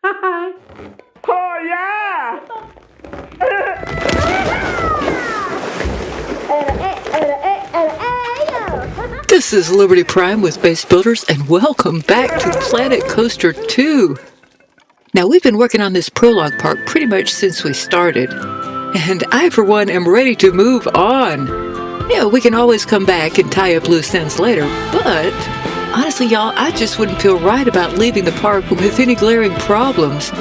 Oh, yeah! This is Liberty Prime with Base Builders, and welcome back to Planet Coaster 2. Now, we've been working on this prologue park pretty much since we started, and I, for one, am ready to move on. Yeah, we can always come back and tie up loose ends later, but honestly, y'all, I just wouldn't feel right about leaving the park with any glaring problems.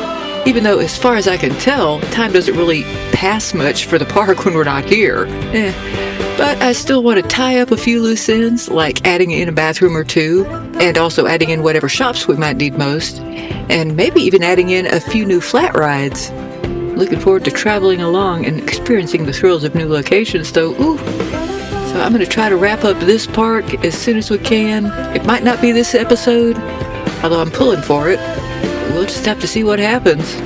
Even though, as far as I can tell, time doesn't really pass much for the park when we're not here. But I still want to tie up a few loose ends, like adding in a bathroom or two, and also adding in whatever shops we might need most, and maybe even adding in a few new flat rides. Looking forward to traveling along and experiencing the thrills of new locations, though. Ooh. So I'm going to try to wrap up this park as soon as we can. It might not be this episode, although I'm pulling for it. We'll just have to see what happens.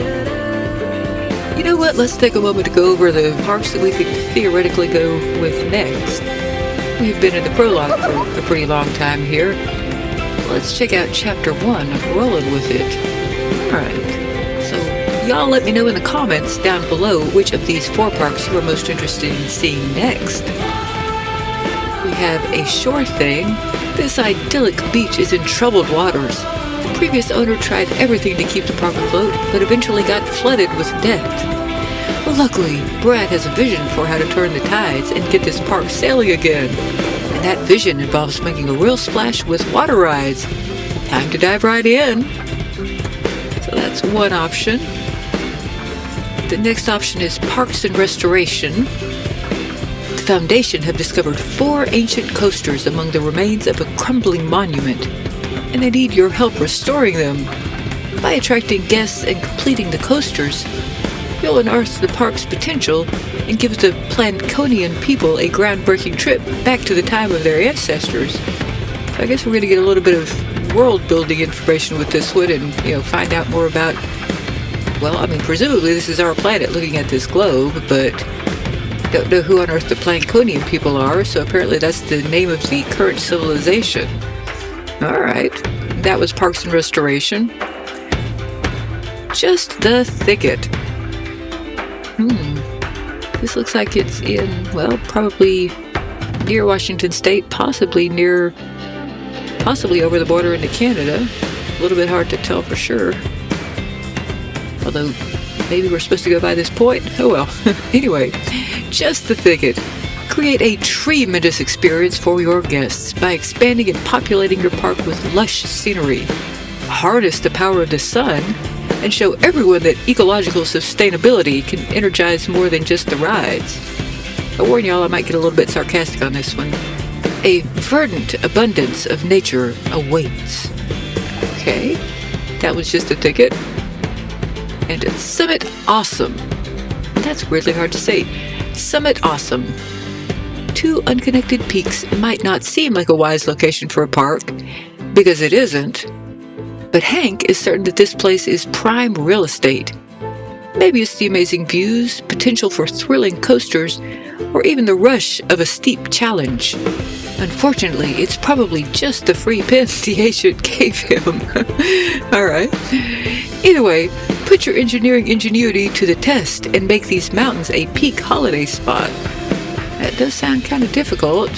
You know what? Let's take a moment to go over the parks that we could theoretically go with next. We've been in the prologue for a pretty long time here. Let's check out Chapter 1, Rolling With It. Alright, so y'all let me know in the comments down below which of these 4 parks you are most interested in seeing next. We have a Shore Thing. This idyllic beach is in troubled waters. The previous owner tried everything to keep the park afloat, but eventually got flooded with debt. Well, luckily, Brad has a vision for how to turn the tides and get this park sailing again. And that vision involves making a real splash with water rides. Time to dive right in. So that's one option. The next option is Parks and Restoration. The Foundation have discovered 4 ancient coasters among the remains of a crumbling monument, and they need your help restoring them. By attracting guests and completing the coasters, you'll unearth the park's potential and give the Planetcoaster people a groundbreaking trip back to the time of their ancestors. So I guess we're going to get a little bit of world-building information with this one and, find out more about, presumably this is our planet looking at this globe, but don't know who on earth the Planetcoaster people are, so apparently that's the name of the current civilization. Alright, that was Parks and Restoration. Just the Thicket. This looks like it's in, probably near Washington State, possibly over the border into Canada. A little bit hard to tell for sure. Although, maybe we're supposed to go by this point. Oh well. Anyway, Just the Thicket. Create a tremendous experience for your guests by expanding and populating your park with lush scenery. Harness the power of the sun and show everyone that ecological sustainability can energize more than just the rides. I warn y'all, I might get a little bit sarcastic on this one. A verdant abundance of nature awaits. Okay, that was Just a Thicket. And Summit Awesome. That's weirdly hard to say. Summit Awesome. 2 unconnected peaks might not seem like a wise location for a park, because it isn't. But Hank is certain that this place is prime real estate. Maybe it's the amazing views, potential for thrilling coasters, or even the rush of a steep challenge. Unfortunately, it's probably just the free pin the agent gave him. Alright. Either way, put your engineering ingenuity to the test and make these mountains a peak holiday spot. That does sound kind of difficult.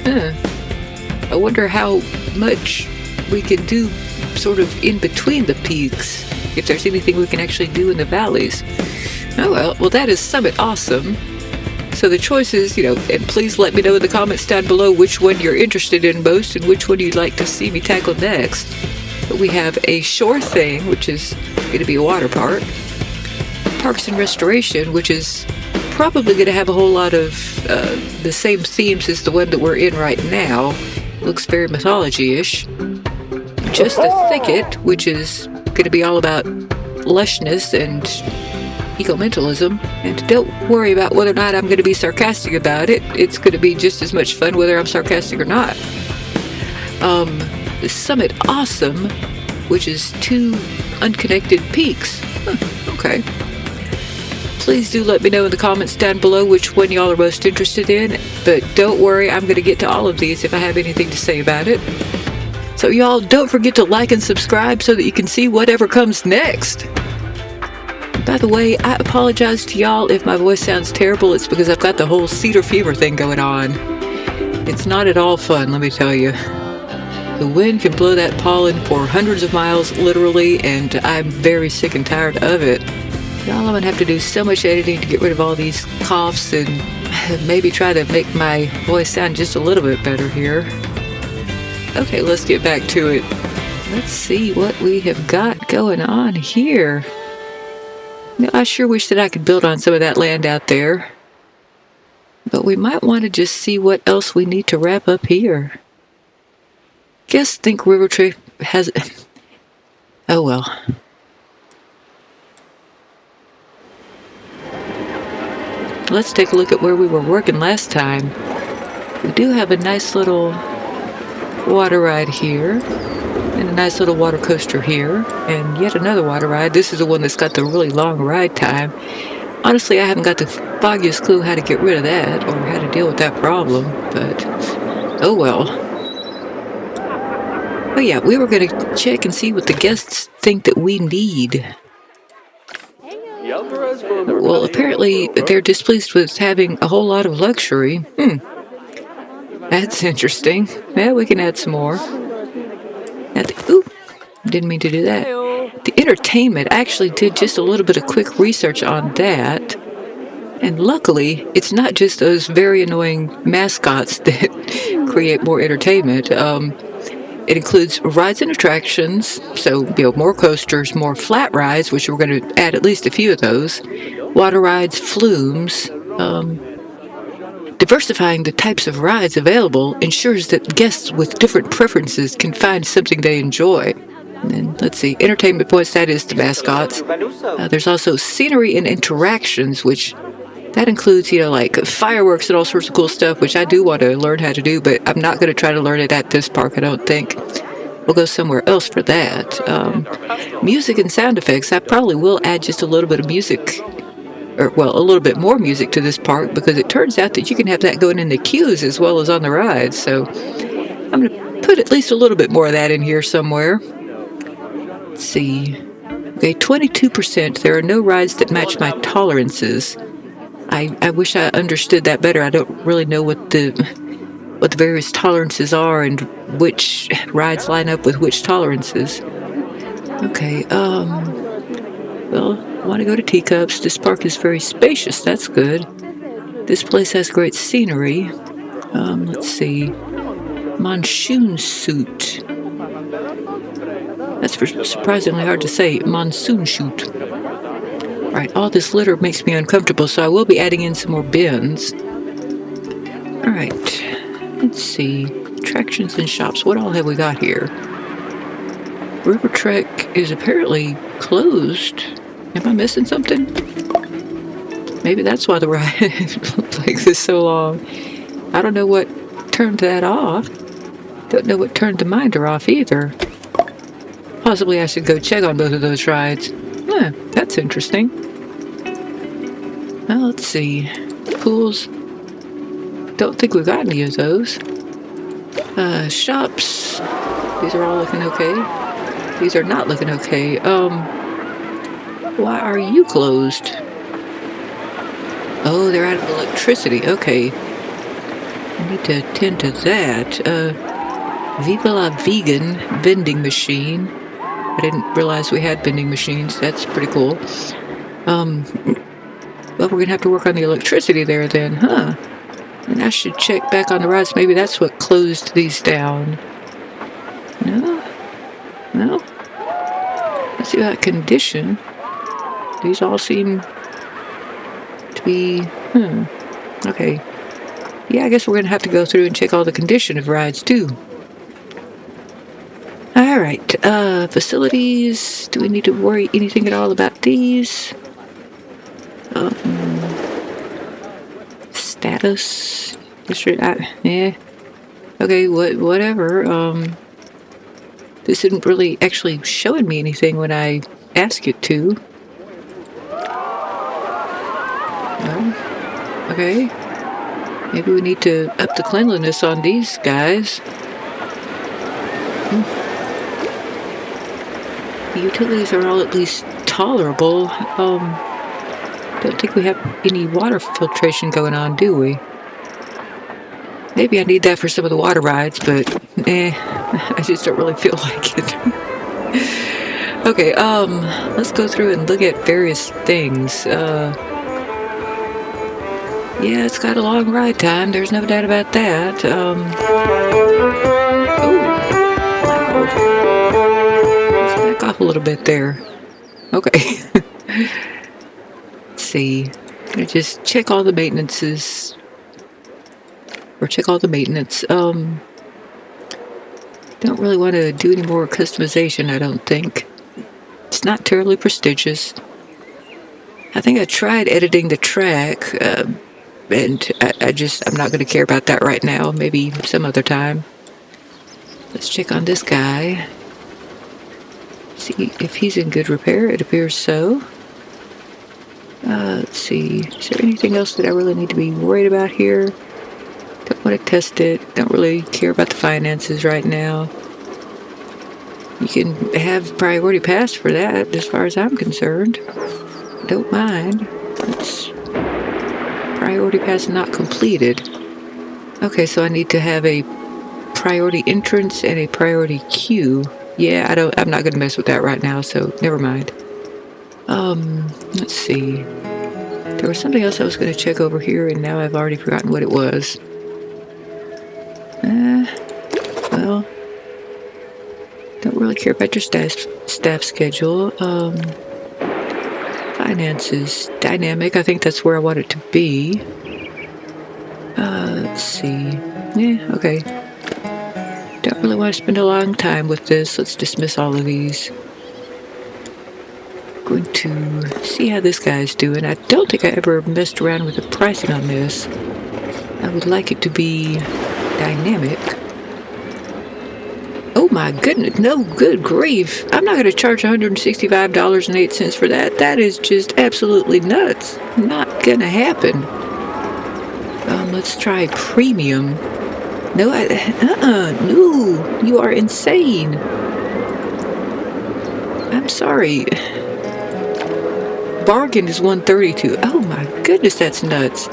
I wonder how much we can do sort of in between the peaks, if there's anything we can actually do in the valleys. Oh well, that is Summit Awesome. So the choices, and please let me know in the comments down below which one you're interested in most and which one you'd like to see me tackle next. But we have a Shore Thing, which is going to be a water park. Parks and Restoration, which is probably going to have a whole lot of the same themes as the one that we're in right now. Looks very mythology-ish. Just a Thicket, which is going to be all about lushness and eco-mentalism. And don't worry about whether or not I'm going to be sarcastic about it. It's going to be just as much fun whether I'm sarcastic or not. The Summit Awesome, which is 2 unconnected peaks. Okay. Please do let me know in the comments down below which one y'all are most interested in, but don't worry, I'm going to get to all of these if I have anything to say about it. So y'all don't forget to like and subscribe so that you can see whatever comes next. By the way, I apologize to y'all if my voice sounds terrible. It's because I've got the whole cedar fever thing going on. It's not at all fun, let me tell you. The wind can blow that pollen for hundreds of miles, literally, and I'm very sick and tired of it. Y'all, I'm gonna have to do so much editing to get rid of all these coughs and maybe try to make my voice sound just a little bit better here. Okay, let's get back to it. Let's see what we have got going on here. Now, I sure wish that I could build on some of that land out there. But we might want to just see what else we need to wrap up here. Guess think River Trip has... Oh well. Let's take a look at where we were working last time. We do have a nice little water ride here. And a nice little water coaster here, and yet another water ride. This is the one that's got the really long ride time. Honestly, I haven't got the foggiest clue how to get rid of that, or how to deal with that problem, but oh well. Oh yeah, we were going to check and see what the guests think that we need. Well, apparently they're displeased with having a whole lot of luxury. That's interesting. Yeah, we can add some more. Ooh, didn't mean to do that. The entertainment, I actually did just a little bit of quick research on that. And luckily, it's not just those very annoying mascots that create more entertainment. It includes rides and attractions, so more coasters, more flat rides, which we're going to add at least a few of those, water rides, flumes. Diversifying the types of rides available ensures that guests with different preferences can find something they enjoy. And then, let's see, entertainment points, that is the mascots. There's also scenery and interactions, which that includes, like fireworks and all sorts of cool stuff, which I do want to learn how to do, but I'm not going to try to learn it at this park, I don't think. We'll go somewhere else for that. Music and sound effects, I probably will add just a little bit of music. A little bit more music to this park, because it turns out that you can have that going in the queues as well as on the rides. So I'm going to put at least a little bit more of that in here somewhere. Let's see. Okay, 22%. There are no rides that match my tolerances. I wish I understood that better. I don't really know what the various tolerances are and which rides line up with which tolerances. Okay, I want to go to Teacups. This park is very spacious. That's good. This place has great scenery. Let's see. Monsoon suit. That's surprisingly hard to say. Monsoon shoot. All right, all this litter makes me uncomfortable, so I will be adding in some more bins. All right. Let's see. Attractions and shops. What all have we got here? River Trek is apparently closed. Am I missing something? Maybe that's why the ride takes this so long. I don't know what turned that off. Don't know what turned the minder off either. Possibly I should go check on both of those rides. That's interesting. Well, let's see. Pools. Don't think we've got any of those. Shops. These are all looking okay. These are not looking okay. Why are you closed? Oh, they're out of electricity. Okay. I need to attend to that. Viva la Vegan vending machine. I didn't realize we had vending machines. That's pretty cool. Well, we're going to have to work on the electricity there then, huh? And I should check back on the rides. Maybe that's what closed these down. No? Let's see about condition. These all seem to be... Okay. Yeah, I guess we're going to have to go through and check all the condition of rides, too. All right. Facilities. Do we need to worry anything at all about these? Status. Yeah. Okay, whatever. This isn't really actually showing me anything when I ask it to. Well, okay. Maybe we need to up the cleanliness on these guys. The utilities are all at least tolerable. Don't think we have any water filtration going on, do we? Maybe I need that for some of the water rides, but I just don't really feel like it. Okay, let's go through and look at various things. Yeah, it's got a long ride time. There's no doubt about that. Oh, loud. Let's back off a little bit there. Okay. Let's see. I'm gonna just check all the maintenances. Or check all the maintenance. Don't really want to do any more customization, I don't think. It's not terribly prestigious. I think I tried editing the track, and I'm not going to care about that right now. Maybe some other time. Let's check on this guy. See if he's in good repair. It appears so. Let's see. Is there anything else that I really need to be worried about here? Don't want to test it. Don't really care about the finances right now. You can have priority pass for that, as far as I'm concerned. Don't mind. It's priority pass not completed. Okay, so I need to have a priority entrance and a priority queue. Yeah, I'm not gonna mess with that right now, so never mind. Let's see. There was something else I was gonna check over here, and now I've already forgotten what it was. Well, don't really care about your staff schedule. Finances, dynamic. I think that's where I want it to be. Let's see. Yeah, okay. Don't really want to spend a long time with this. Let's dismiss all of these. Going to see how this guy's doing. I don't think I ever messed around with the pricing on this. I would like it to be dynamic. Oh my goodness, no, good grief. I'm not going to charge $165.08 for that. That is just absolutely nuts. Not going to happen. Let's try premium. No, no, you are insane. I'm sorry. Bargain is $132. Oh my goodness, that's nuts.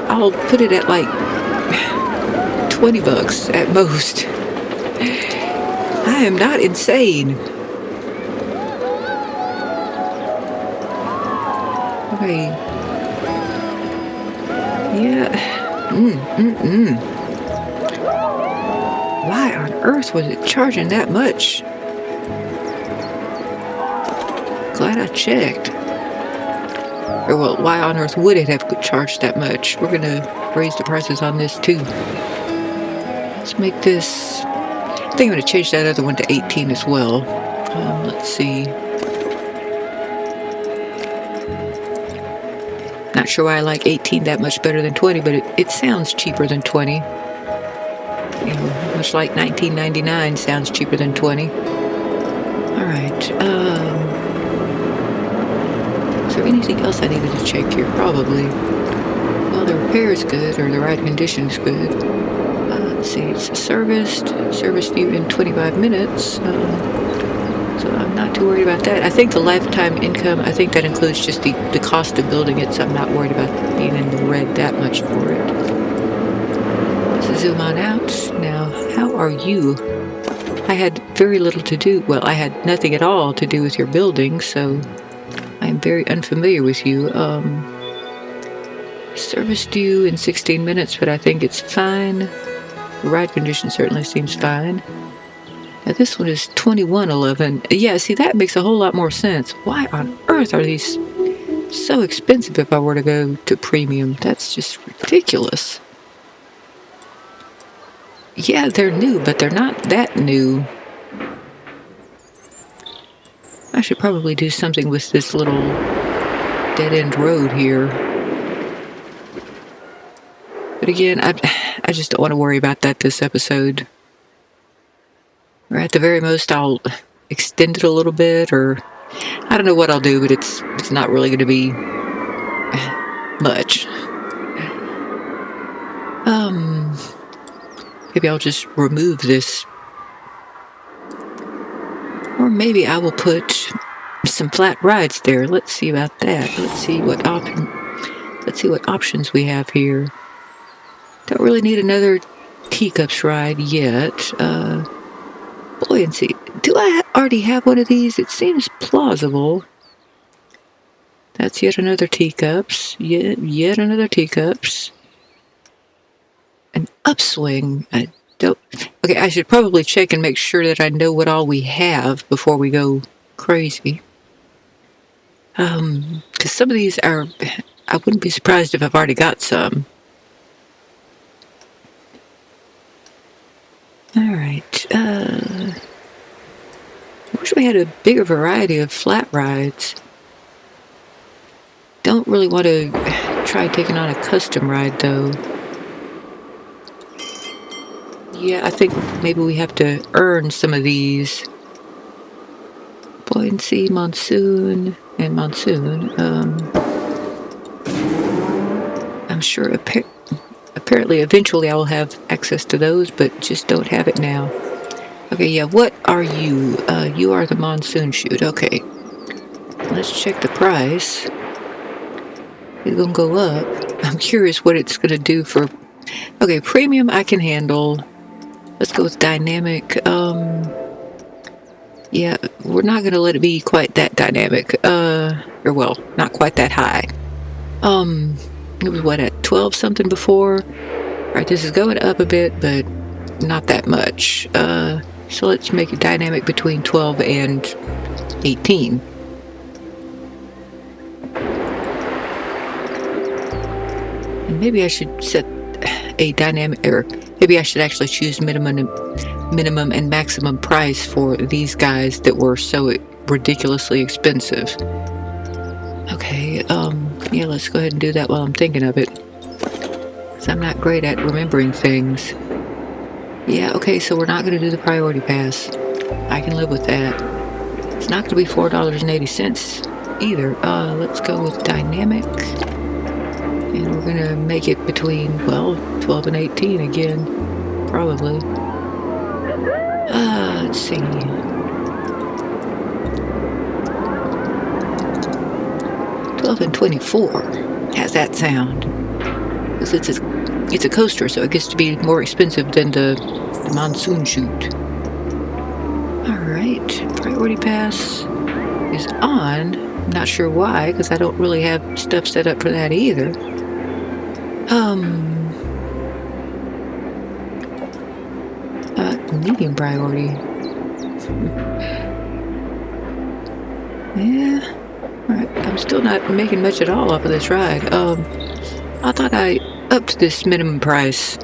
I'll put it at like $20 at most. I am not insane. Okay. Yeah. Why on earth was it charging that much? Glad I checked. Or well, why on earth would it have charged that much? We're gonna raise the prices on this too. Let's make this. I think I'm gonna change that other one to 18 as well. Let's see. Not sure why I like 18 that much better than 20, but it sounds cheaper than 20. You know, much like 19.99 sounds cheaper than 20. All right. Is there anything else I needed to check here? Probably. Well, the repair is good, or the ride condition is good. Let's see, it's service due in 25 minutes. So I'm not too worried about that. I think the lifetime income, I think that includes just the cost of building it, so I'm not worried about being in the red that much for it. Let's zoom on out. Now, how are you? I had very little to do. Well, I had nothing at all to do with your building, so I'm very unfamiliar with you. Service due in 16 minutes, but I think it's fine. The ride condition certainly seems fine. Now this one is 2111. Yeah, see, that makes a whole lot more sense. Why on earth are these so expensive if I were to go to premium? That's just ridiculous. Yeah, they're new, but they're not that new. I should probably do something with this little dead-end road here. But again, I just don't want to worry about that this episode. Or at the very most, I'll extend it a little bit, or I don't know what I'll do, but it's not really going to be much. Maybe I'll just remove this Or maybe I will put some flat rides there. Let's see about that. Let's see what options we have here. Don't really need another teacups ride yet. Buoyancy. Do I already have one of these? It seems plausible. That's yet another teacups. Yet another teacups. An upswing. I don't. Okay, I should probably check and make sure that I know what all we have before we go crazy. Because some of these are. I wouldn't be surprised if I've already got some. Alright, I wish we had a bigger variety of flat rides. Don't really want to try taking on a custom ride, though. Yeah, I think maybe we have to earn some of these. Buoyancy, monsoon, and monsoon. I'm sure apparently eventually I will have access to those, but just don't have it now. Okay, yeah, what are you? You are the monsoon chute. Okay. Let's check the price. It's gonna go up. I'm curious what it's gonna do for... Okay, premium I can handle. Let's go with dynamic. Yeah, we're not gonna let it be quite that dynamic. Or well, not quite that high. It was what, at 12 something before? Alright, this is going up a bit, but not that much. So let's make it dynamic between 12 and 18. And maybe I should set a dynamic, or maybe I should actually choose minimum and maximum price for these guys that were so ridiculously expensive. Okay, yeah, let's go ahead and do that while I'm thinking of it. Because I'm not great at remembering things. Yeah, okay, so we're not going to do the priority pass. I can live with that. It's not going to be $4.80 either. Let's go with dynamic. And we're going to make it between, well, 12 and 18 again. Probably. Let's see. 12 and 24. How's that sound? Because it's a coaster, so it gets to be more expensive than the monsoon chute. Alright, priority pass is on. I'm not sure why, because I don't really have stuff set up for that either. Medium priority. Yeah. Alright, I'm still not making much at all off of this ride. I thought I upped this minimum price.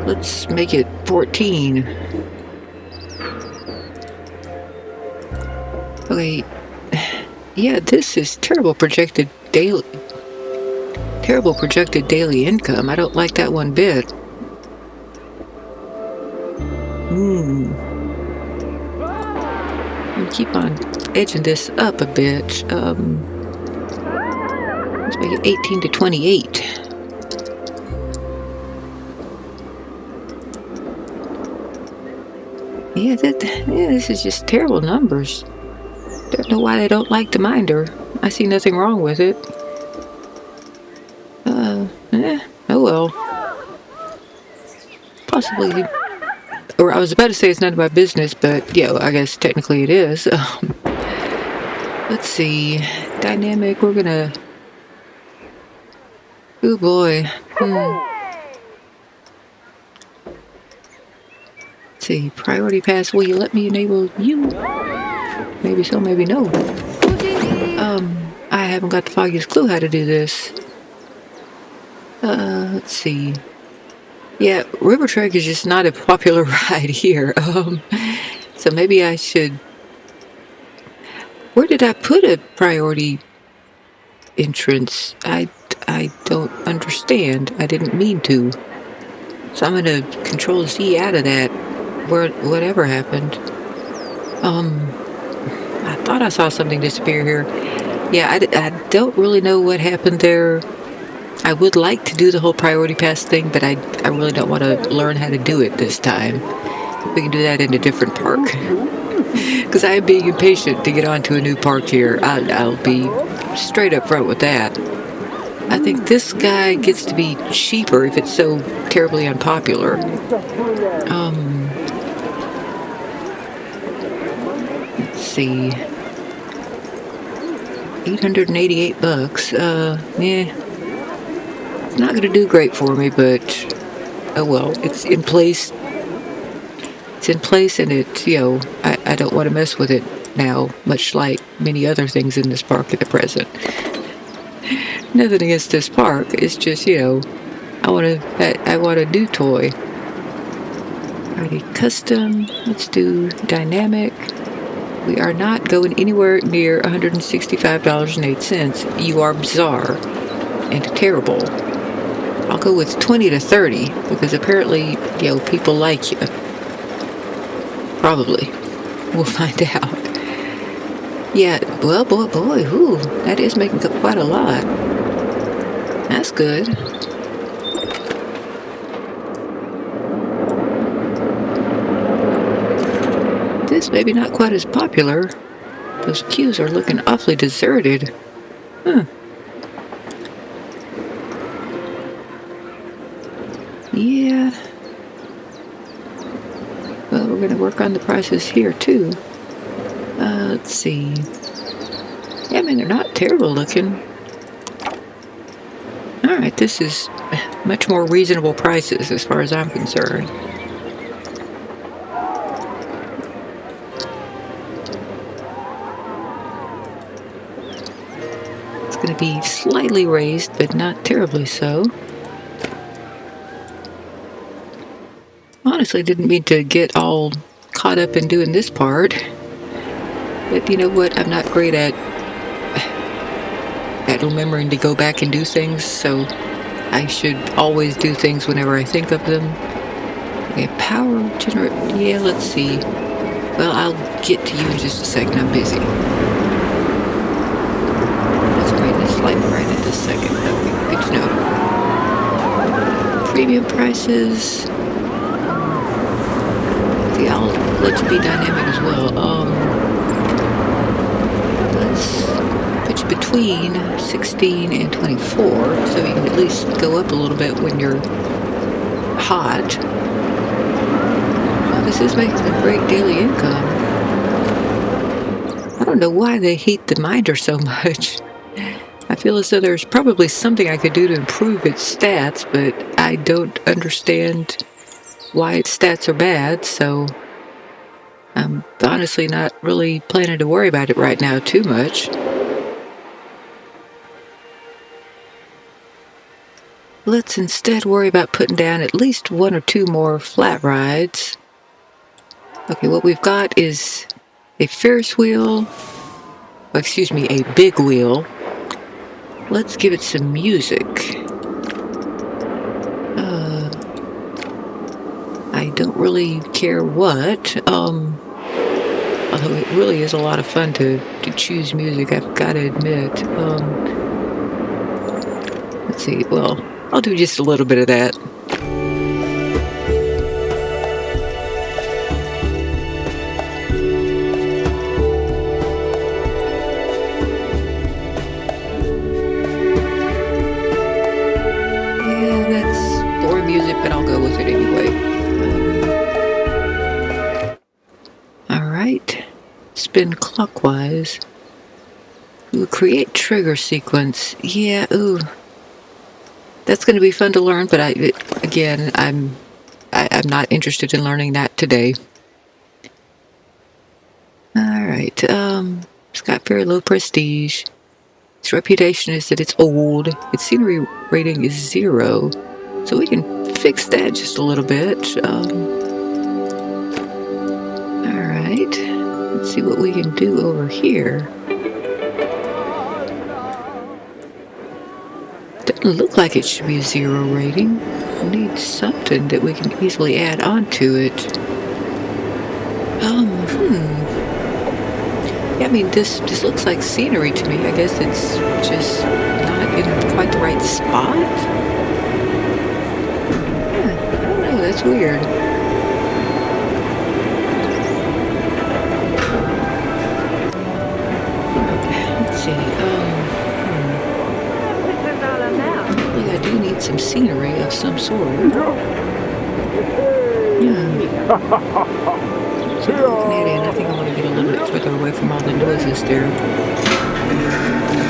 Let's make it 14. Okay. Yeah, this is terrible projected daily income. I don't like that one bit. I'll keep on edging this up a bit. Let's make it 18 to 28. Yeah, this is just terrible numbers. Don't know why they don't like the minder. I see nothing wrong with it. Oh well. Possibly. Or I was about to say it's none of my business, but yeah, I guess technically it is. Let's see. Dynamic, we're gonna... Oh boy. Let's see. Priority pass, will you let me enable you? Maybe so, maybe no. I haven't got the foggiest clue how to do this. Let's see. Yeah, River Trek is just not a popular ride here. So maybe I should... Where did I put a priority entrance? I don't understand. I didn't mean to. So I'm going to Control Z out of that. Whatever happened. I thought I saw something disappear here. Yeah, I don't really know what happened there. I would like to do the whole priority pass thing, but I really don't want to learn how to do it this time. We can do that in a different park. because I am being impatient to get onto a new park here. I'll be straight up front with that. I think this guy gets to be cheaper if it's so terribly unpopular. Let's see. $888. It's not going to do great for me, but oh well. It's in place. It's in place, and I don't want to mess with it now, much like many other things in this park at the present. Nothing against this park. It's just, I want a new toy. Alrighty, custom. Let's do dynamic. We are not going anywhere near $165.08. You are bizarre and terrible. I'll go with 20 to 30 because apparently, people like you. Probably. We'll find out. Yeah, well, boy, ooh, that is making up quite a lot. That's good. This maybe not quite as popular. Those queues are looking awfully deserted. Yeah. Well, we're going to work on the prices here, too. Let's see. Yeah, I mean, they're not terrible looking. Alright, this is much more reasonable prices as far as I'm concerned. It's going to be slightly raised, but not terribly so. Honestly, didn't mean to get all caught up in doing this part. But you know what? I'm not great at remembering to go back and do things, so I should always do things whenever I think of them. Okay, power generate. Yeah, let's see. Well, I'll get to you in just a second. I'm busy. Let's write this light right in this second. Okay, good to know. Premium prices. See, I'll let you be dynamic as well. Let's put you between 16 and 24, so you can at least go up a little bit when you're hot. Well, this is making a great daily income. I don't know why they hate the minder so much. I feel as though there's probably something I could do to improve its stats, but I don't understand why its stats are bad, so I'm honestly not really planning to worry about it right now too much. Let's instead worry about putting down at least one or two more flat rides. Okay, what we've got is a Ferris wheel. Oh, excuse me, a big wheel. Let's give it some music. I don't really care what. Although it really is a lot of fun to choose music, I've got to admit. Let's see, well, I'll do just a little bit of that. Yeah, that's boring music, but I'll go with it anyway. Alright, spin clockwise. Ooh, create trigger sequence. Yeah, ooh. That's going to be fun to learn, but I'm not interested in learning that today. Alright, it's got very low prestige. Its reputation is that it's old. Its scenery rating is 0. So we can fix that just a little bit. Alright, let's see what we can do over here. Doesn't look like it should be a 0 rating. We need something that we can easily add on to it. Yeah, I mean, this looks like scenery to me. I guess it's just not in quite the right spot. Yeah, I don't know, that's weird. see. Probably I do need some scenery of some sort. Yeah. So I think I want to get a little bit further away from all the noises there.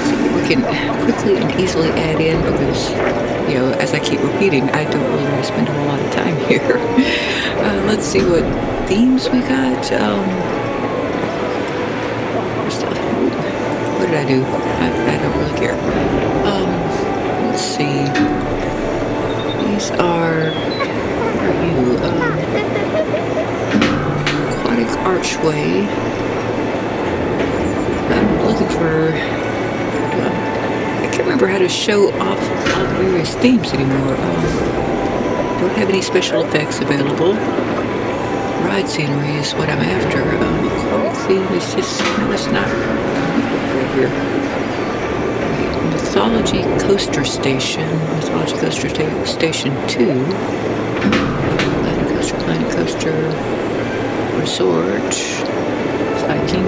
So we can quickly and easily add in because, you know, as I keep repeating, I don't really want to spend a whole lot of time here. Let's see what themes we got. What did I do? I don't really care. Let's see. These are, where are you? Aquatic archway. I'm looking for, I can't remember how to show off all the various themes anymore. Don't have any special effects available. Ride scenery is what I'm after. Aquatic theme is just, no, it's not right here. Mythology Coaster Station. Mythology Coaster Station 2. Planet Coaster. Resort. Viking.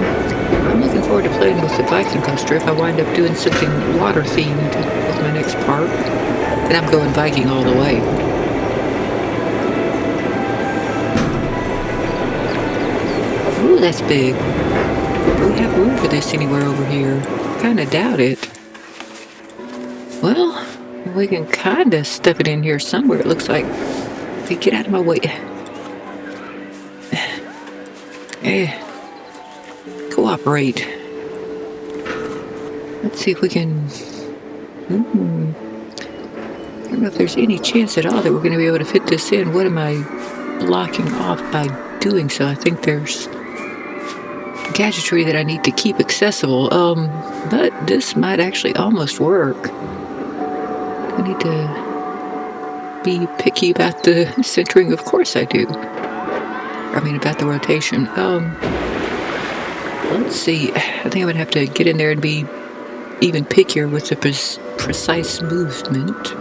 I'm looking forward to playing with the Viking coaster. If I wind up doing something water themed with my next park, then I'm going Viking all the way. Ooh, that's big. Do we have room for this anywhere over here? Kinda doubt it. Well, we can kinda stuff it in here somewhere, it looks like. Okay, get out of my way. Cooperate. Let's see if we can... I don't know if there's any chance at all that we're going to be able to fit this in. What am I blocking off by doing so? I think there's gadgetry that I need to keep accessible. But this might actually almost work. I need to be picky about the centering. Of course I do. I mean, about the rotation. Let's see. I think I'm going to have to get in there and be even pickier with the precise movement.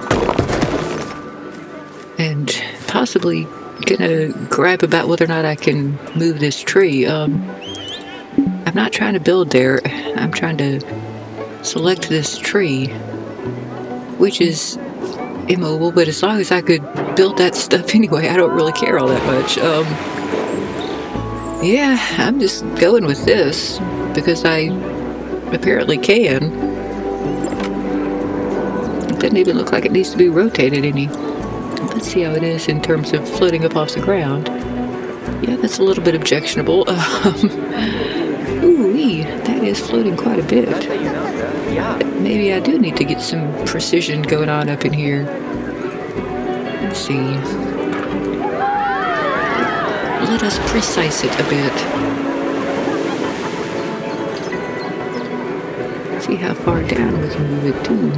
And possibly gonna grab about whether or not I can move this tree. I'm not trying to build there. I'm trying to select this tree, which is immobile, but as long as I could build that stuff anyway, I don't really care all that much. Yeah, I'm just going with this because I apparently can. It doesn't even look like it needs to be rotated any. Let's see how it is in terms of floating up off the ground. Yeah, that's a little bit objectionable. Ooh-wee, that is floating quite a bit. Maybe I do need to get some precision going on up in here. Let's see. Let us precise it a bit. See how far down we can move it too.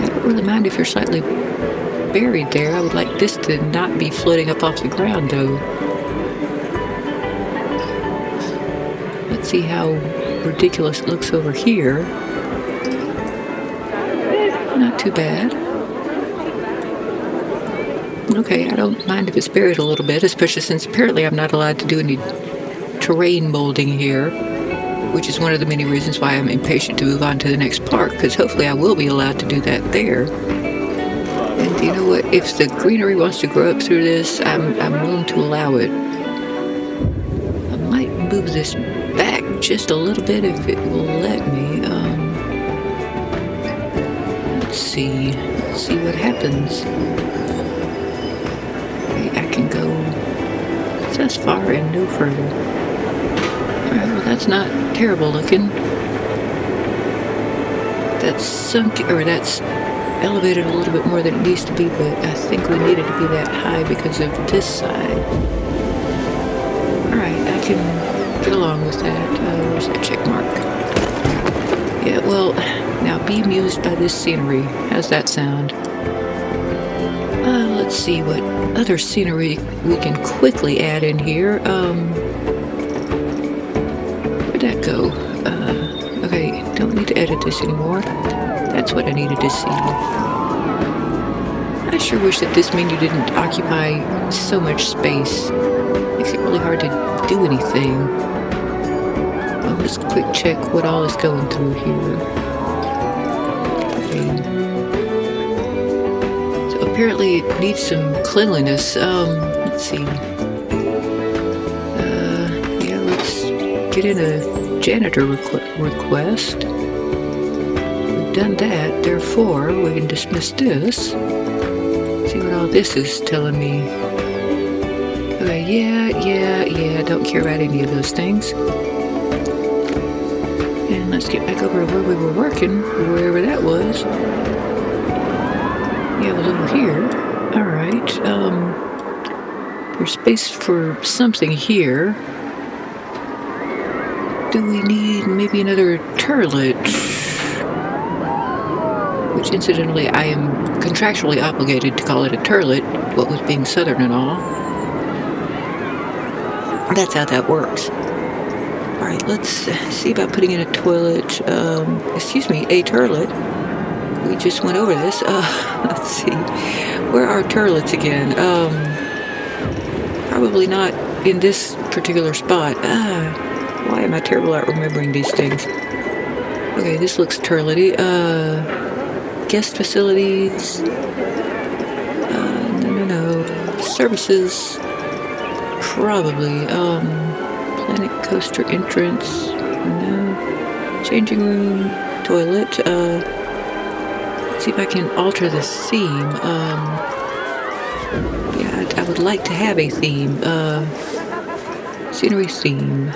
I don't really mind if you're slightly buried there. I would like this to not be floating up off the ground though. Let's see how ridiculous it looks over here. Not too bad. Okay, I don't mind if it's buried a little bit, especially since apparently I'm not allowed to do any terrain molding here, which is one of the many reasons why I'm impatient to move on to the next park, because hopefully I will be allowed to do that there. And you know what? If the greenery wants to grow up through this, I'm willing to allow it. I might move this back just a little bit if it will let me. Let's see what happens. I can go thus far and no further. Alright, well that's not terrible looking. That's that's elevated a little bit more than it needs to be, but I think we needed to be that high because of this side. Alright, I can get along with that. Where's that check mark? Yeah, well, now be amused by this scenery. How's that sound? Let's see what other scenery we can quickly add in here. Where'd that go? Okay, don't need to edit this anymore. That's what I needed to see. I sure wish that this menu didn't occupy so much space. Makes it really hard to do anything. let's quick check what all is going through here. Okay. So apparently it needs some cleanliness. Let's see. Yeah, let's get in a janitor request. We've done that, therefore we can dismiss this. See what all this is telling me. Okay, yeah, don't care about any of those things. And let's get back over to where we were working, wherever that was. Yeah, it was over here. Alright, there's space for something here. Do we need maybe another turlet? Which incidentally, I am contractually obligated to call it a turlet, what with being southern and all. That's how that works. Alright, let's see about putting in a toilet. Excuse me, a turlet. We just went over this. Let's see. Where are turlets again? Probably not in this particular spot. Why am I terrible at remembering these things? Okay, this looks turlety. Guest facilities. No. Services. Probably. Planetcoaster entrance. No. Changing room. Toilet. See if I can alter the theme. Yeah, I would like to have a theme. Scenery theme.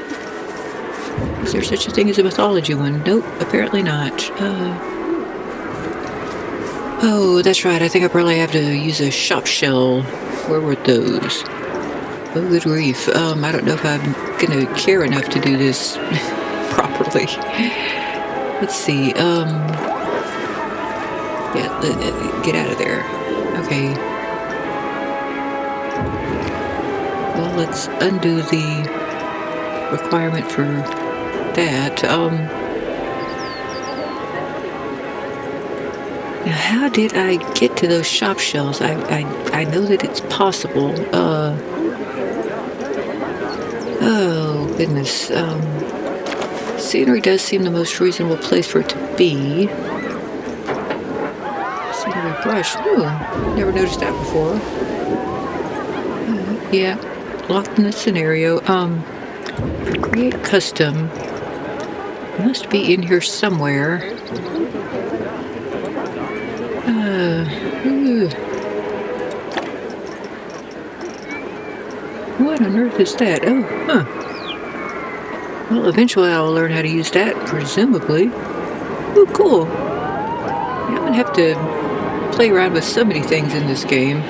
Is there such a thing as a mythology one? Nope, apparently not. Oh, that's right. I think I probably have to use a shop shell. Where were those? Oh, good grief. I don't know if I'm gonna care enough to do this properly. Let's see. Yeah, get out of there. Okay. Well, let's undo the requirement for that. Now, how did I get to those shop shells? I know that it's possible. Oh, goodness. Scenery does seem the most reasonable place for it to be. Scenery brush. Ooh, never noticed that before. Yeah, locked in the scenario. Create custom. Must be in here somewhere. What on earth is that? Oh, huh. Well, eventually I'll learn how to use that, presumably. Oh, cool. Yeah, I'm gonna have to play around with so many things in this game.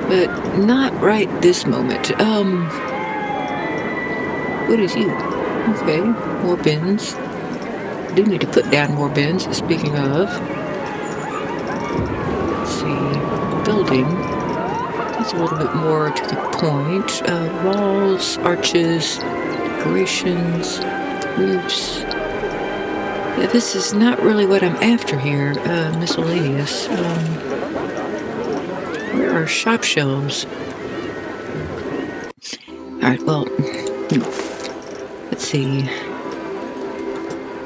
But not right this moment. What is you? Okay, more bins. I do need to put down more bins, speaking of. Let's see. Building. That's a little bit more to the point. Walls, arches, decorations, roofs. Yeah, this is not really what I'm after here. Miscellaneous. Where are shop shelves? Alright, well, let's see.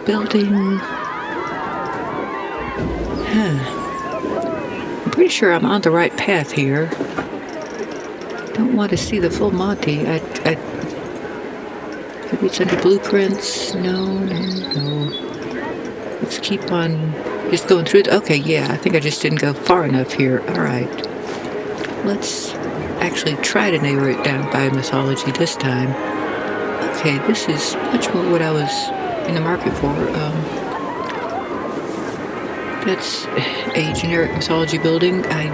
Building. I'm pretty sure I'm on the right path here. Don't want to see the full Monty. Maybe it's under blueprints. No. Let's keep on just going through. Okay, yeah, I think I just didn't go far enough here. All right. Let's actually try to narrow it down by mythology this time. Okay, this is much more what I was in the market for. That's a generic mythology building. I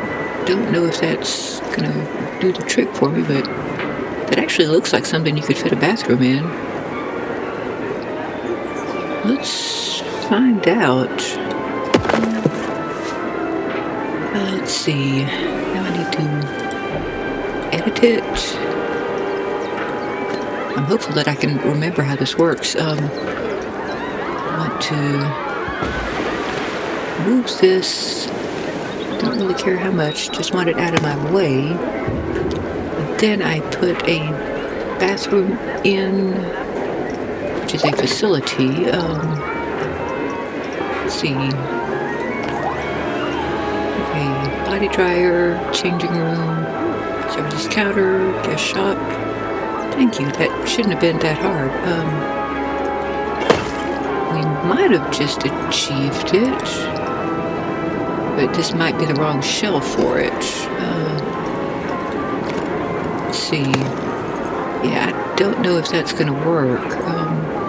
don't know if that's gonna do the trick for me, but that actually looks like something you could fit a bathroom in. Let's find out. Let's see. Now I need to edit it. I'm hopeful that I can remember how this works. I want to move this. Don't really care how much, just want it out of my way. And then I put a bathroom in which is a facility. Let's see. Okay, body dryer, changing room, service counter, guest shop. Thank you. That shouldn't have been that hard. We might have just achieved it, but this might be the wrong shelf for it. Let's see. Yeah, I don't know if that's going to work.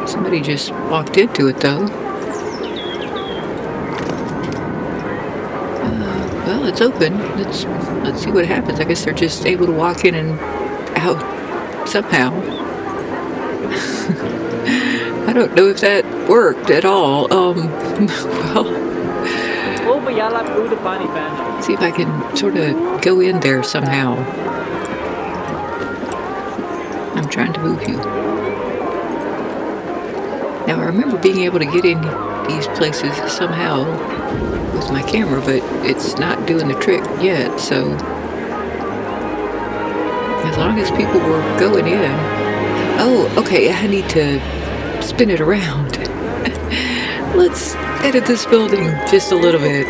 Somebody just walked into it, though. Well, it's open. Let's see what happens. I guess they're just able to walk in and out somehow. I don't know if that worked at all. Well, see if I can sort of go in there somehow. I'm trying to move you. Now, I remember being able to get in these places somehow with my camera, but it's not doing the trick yet, so as long as people were going in. Oh, okay, I need to spin it around. Let's edit this building just a little bit.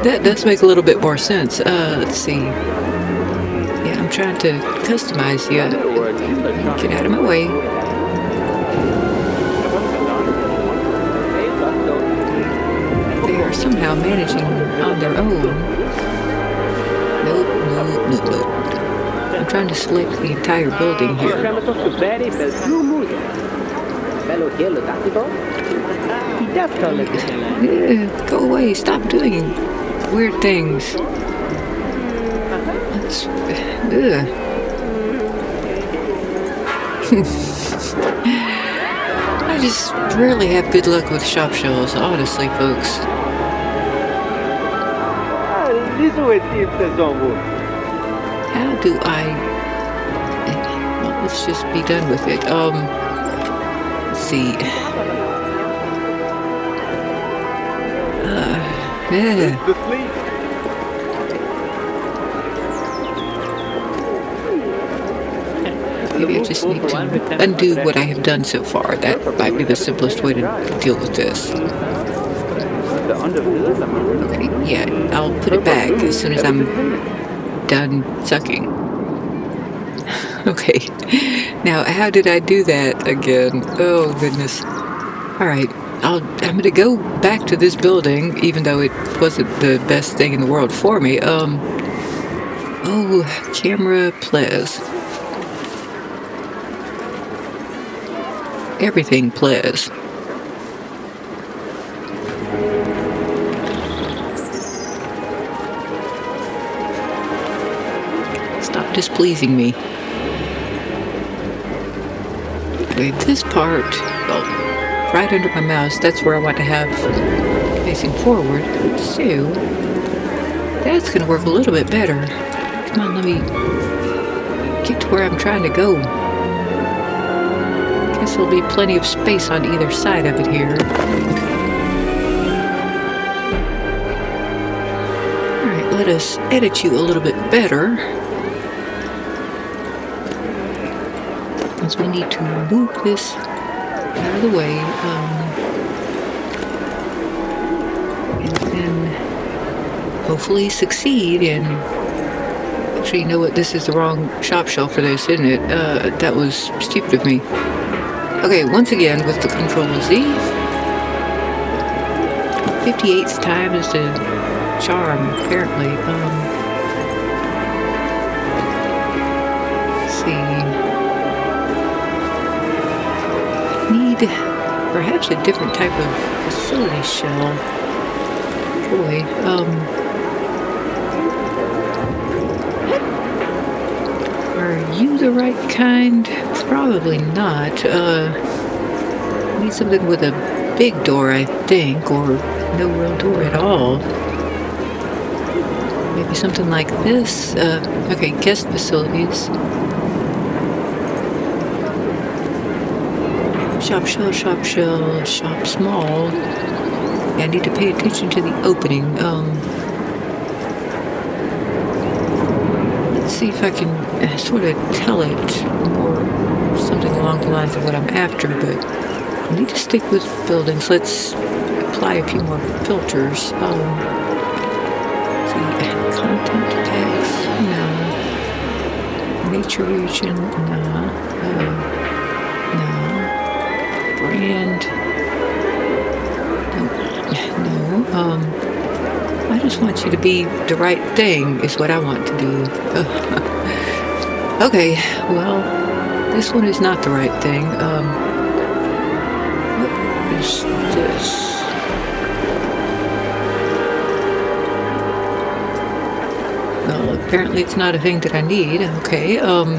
That does make a little bit more sense. Let's see. Yeah, I'm trying to customize you. Get out of my way. They are somehow managing on their own. Nope. I'm trying to select the entire building here. Yeah, go away. Stop doing weird things. That's, I just rarely have good luck with shop shells, honestly, folks. How do I... Well, let's just be done with it. Let's see. Yeah. Maybe I just need to undo what I have done so far. That might be the simplest way to deal with this. Okay, yeah, I'll put it back as soon as I'm done sucking. Okay, now how did I do that again? Oh goodness. Alright, I'm gonna go back to this building, even though it wasn't the best thing in the world for me. Oh, camera plays. Everything plays. Stop displeasing me. Okay, this part, well, right under my mouse, that's where I want to have facing forward. So, that's going to work a little bit better. Come on, let me get to where I'm trying to go. Guess there'll be plenty of space on either side of it here. Alright, let us edit you a little bit better. Because we need to move this out of the way. And then hopefully succeed in... Actually, you know what? This is the wrong shop shelf for this, isn't it? That was stupid of me. Okay, once again with the Control-Z. 58th time is the charm, apparently. Let's see. Need perhaps a different type of facility shell. Boy, are you the right kind? Probably not. Need something with a big door, I think, or no real door at all. Maybe something like this. Okay, guest facilities. Shop shell, shop shell, shop small. Yeah, I need to pay attention to the opening. Let's see if I can sort of tell it more something along the lines of what I'm after, but I need to stick with buildings. Let's apply a few more filters. See, content packs, no. Nature region, no. No. Brand, no. I just want you to be the right thing is what I want to do. Okay, well, this one is not the right thing. What is this? Well, apparently it's not a thing that I need. Okay, oh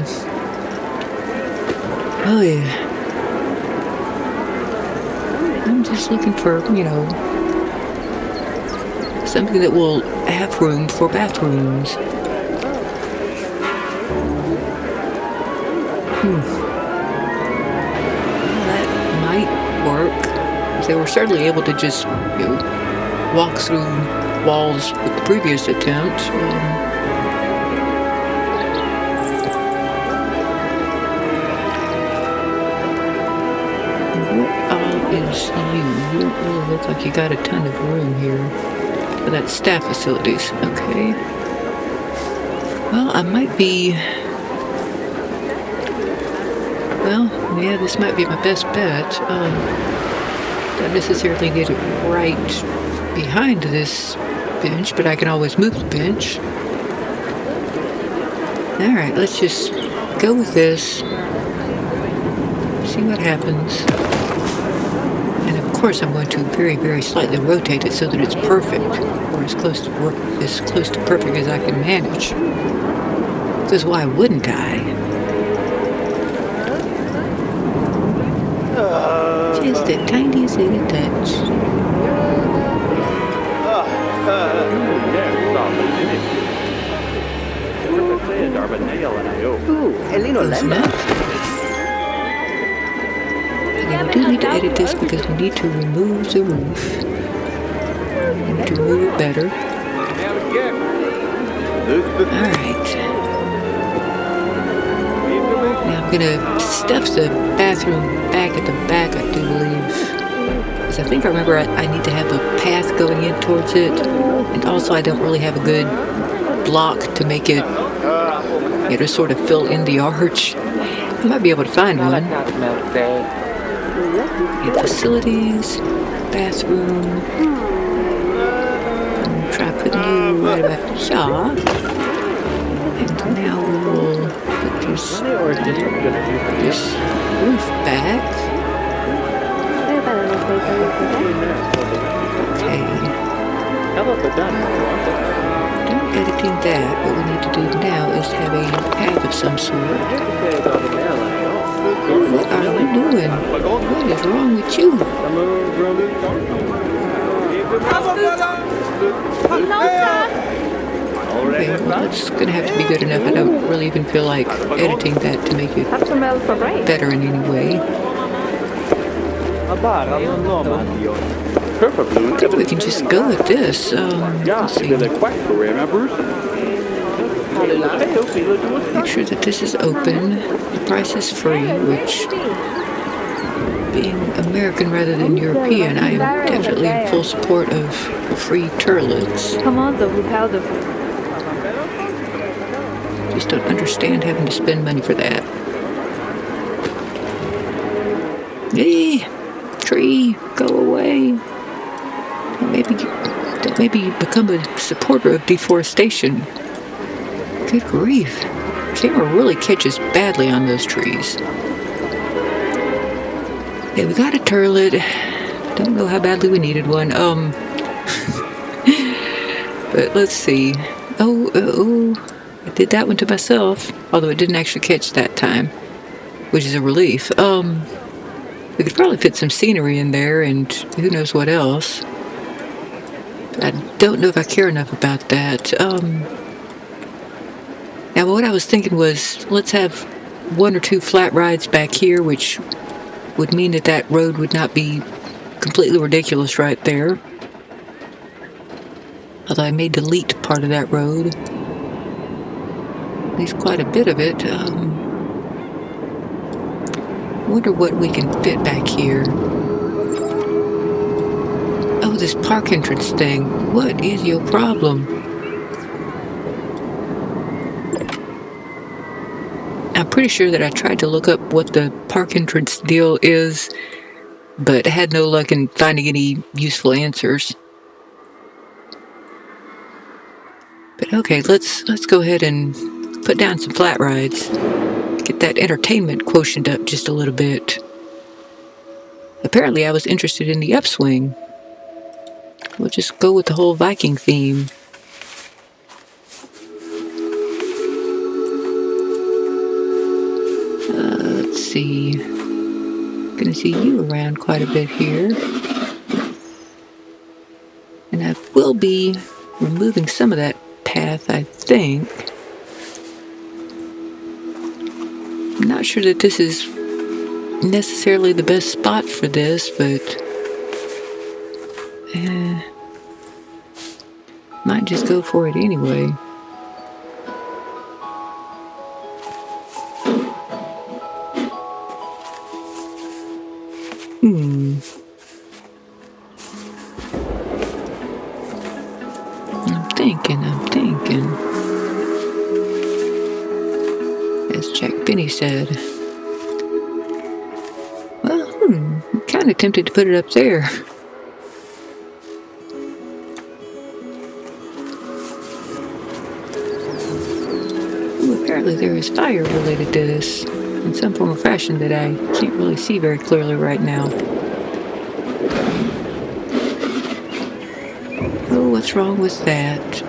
yeah. I'm just looking for, something that will have room for bathrooms. That might work. They were certainly able to just, walk through walls with the previous attempt. What all is you? You don't really look like you got a ton of room here. But that's staff facilities. Okay. Well, I might be... Well, yeah, this might be my best bet. Don't necessarily need it right behind this bench, but I can always move the bench. Alright, let's just go with this. See what happens. And of course I'm going to very, very slightly rotate it so that it's perfect, or as close to perfect as I can manage. Because why wouldn't I? Just the tiniest little touch. Close enough. Okay, we do need to edit this because we need to remove the roof. We need to move it better. Alright. Now I'm going to stuff the bathroom back at the back, I do believe. Because I think I remember I need to have a path going in towards it. And also I don't really have a good block to make it, to sort of fill in the arch. I might be able to find one. Okay, facilities, bathroom. Try putting you right about here. And now we will put this roof back. Okay. Done editing that. What we need to do now is have a path of some sort. What are you doing? What is wrong with you? Okay, well, it's going to have to be good enough. I don't really even feel like editing that to make it better in any way. I think we can just go with this. Let's see. Make sure that this is open. The price is free, which, being American rather than European, I am definitely in full support of free toilets. Just don't understand having to spend money for that. Hey, tree, go away. Don't maybe become a supporter of deforestation. Good grief. Camera really catches badly on those trees. Yeah, we got a turlet. Don't know how badly we needed one. But let's see. Oh, I did that one to myself. Although it didn't actually catch that time, which is a relief. We could probably fit some scenery in there and who knows what else. But I don't know if I care enough about that. Now what I was thinking was, let's have one or two flat rides back here, which would mean that road would not be completely ridiculous right there. Although I may delete part of that road. At least quite a bit of it. wonder what we can fit back here. Oh, this park entrance thing. What is your problem? I'm pretty sure that I tried to look up what the park entrance deal is, but had no luck in finding any useful answers. But okay, let's go ahead and put down some flat rides. Get that entertainment quotient up just a little bit. Apparently I was interested in the upswing. We'll just go with the whole Viking theme. Let's see. Gonna see you around quite a bit here. And I will be removing some of that path, I think. I'm not sure that this is necessarily the best spot for this, but might just go for it anyway. I'm thinking. As Jack Benny said. Well, I'm kind of tempted to put it up there. Ooh, apparently there is fire related to this in some form or fashion that I can't really see very clearly right now. Oh, what's wrong with that?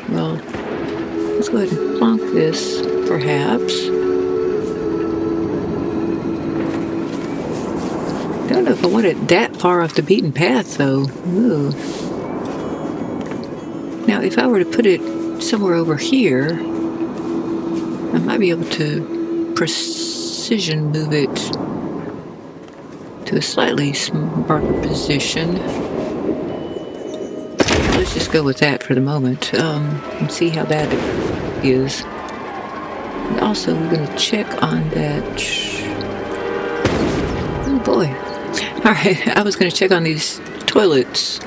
Well, let's go ahead and plonk this, perhaps. Don't know if I want it that far off the beaten path, though. Ooh. Now, if I were to put it somewhere over here, I might be able to precision move it to a slightly smarter position. Let's just go with that for the moment and see how that is. And also, we're going to check on that. Oh boy. Alright, I was going to check on these toilets.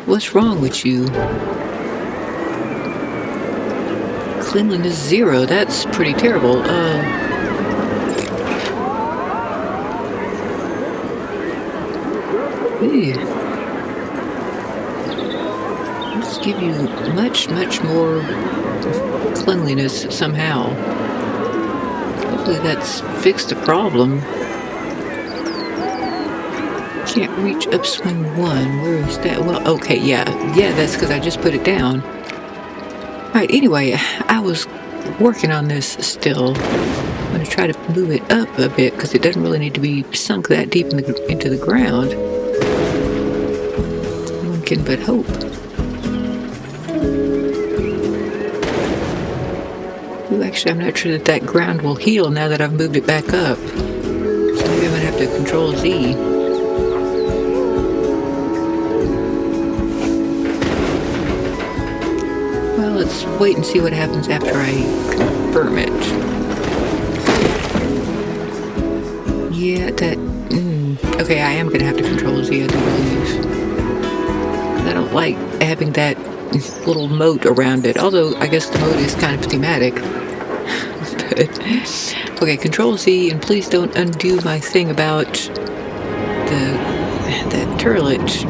What's wrong with you? Cleanliness 0. That's pretty terrible. Let's give you much more cleanliness somehow. Hopefully that's fixed the problem. Can't reach upswing 1. Where is that? Well, okay, yeah, that's because I just put it down. Alright, anyway, I was working on this still. I'm going to try to move it up a bit because it doesn't really need to be sunk that deep into the ground. One can but hope. Ooh, actually, I'm not sure that ground will heal now that I've moved it back up. So maybe I'm going to have to Control Z. Let's wait and see what happens after I confirm it. Yeah, okay, I am going to have to Control Z, I do believe. I don't like having that little moat around it, although I guess the moat is kind of thematic. But, okay, Control Z, and please don't undo my thing about that turlet.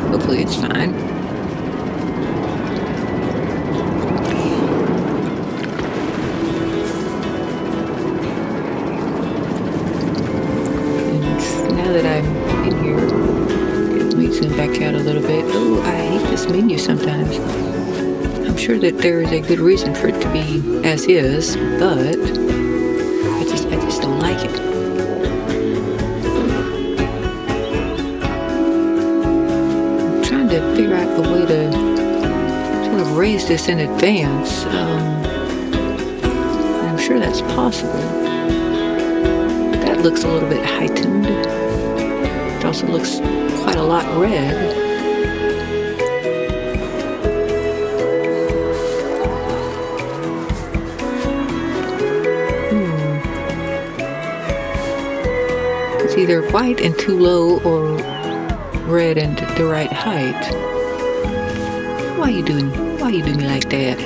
Hopefully it's fine. That I'm in here. Let me zoom back out a little bit. Oh, I hate this menu sometimes. I'm sure that there is a good reason for it to be as is, but I just don't like it. I'm trying to figure out a way to sort of raise this in advance. I'm sure that's possible. That looks a little bit heightened. It also looks quite a lot red. either white and too low or red and the right height. Why you do me like that?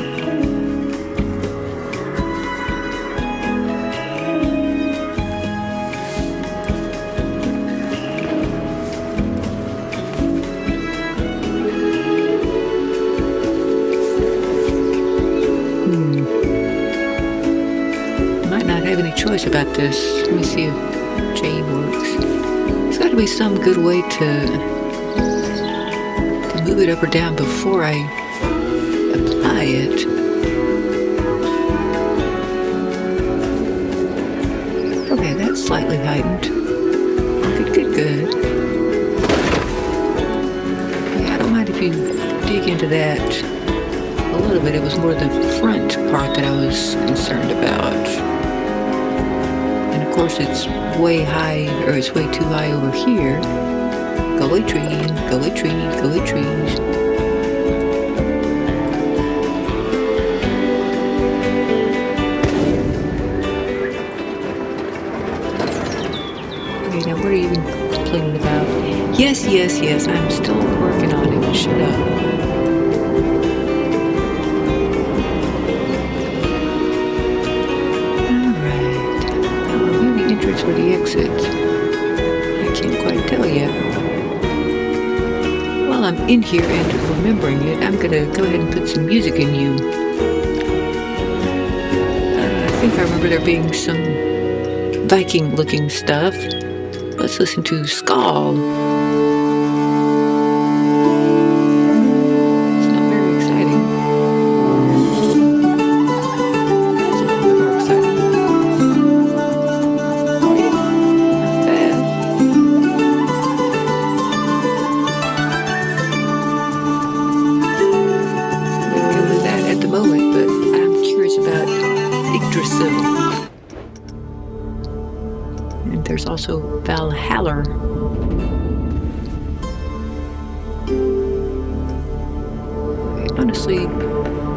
Might not have any choice about this. Let me see if J works. There's got to be some good way to move it up or down before I apply it. Okay, that's slightly heightened. Good. Yeah, I don't mind if you dig into that a little bit. It was more the front part that I was concerned about. And of course it's way high, or it's way too high over here. Go away trees, go away trees, go away trees. Okay, now what are you even complaining about? Yes, I'm still working on it. Shut up. Alright. Now are you the entrance or the exit? I can't quite tell yet. While I'm in here and remembering it, I'm gonna go ahead and put some music in you. I think I remember there being some Viking looking stuff. Let's listen to Skull. It's not very exciting. That's a little bit more exciting. Oh yeah, not bad. I'm gonna go with that at the moment, but I'm curious about Yggdrasil. And there's also Valhalla. Honestly,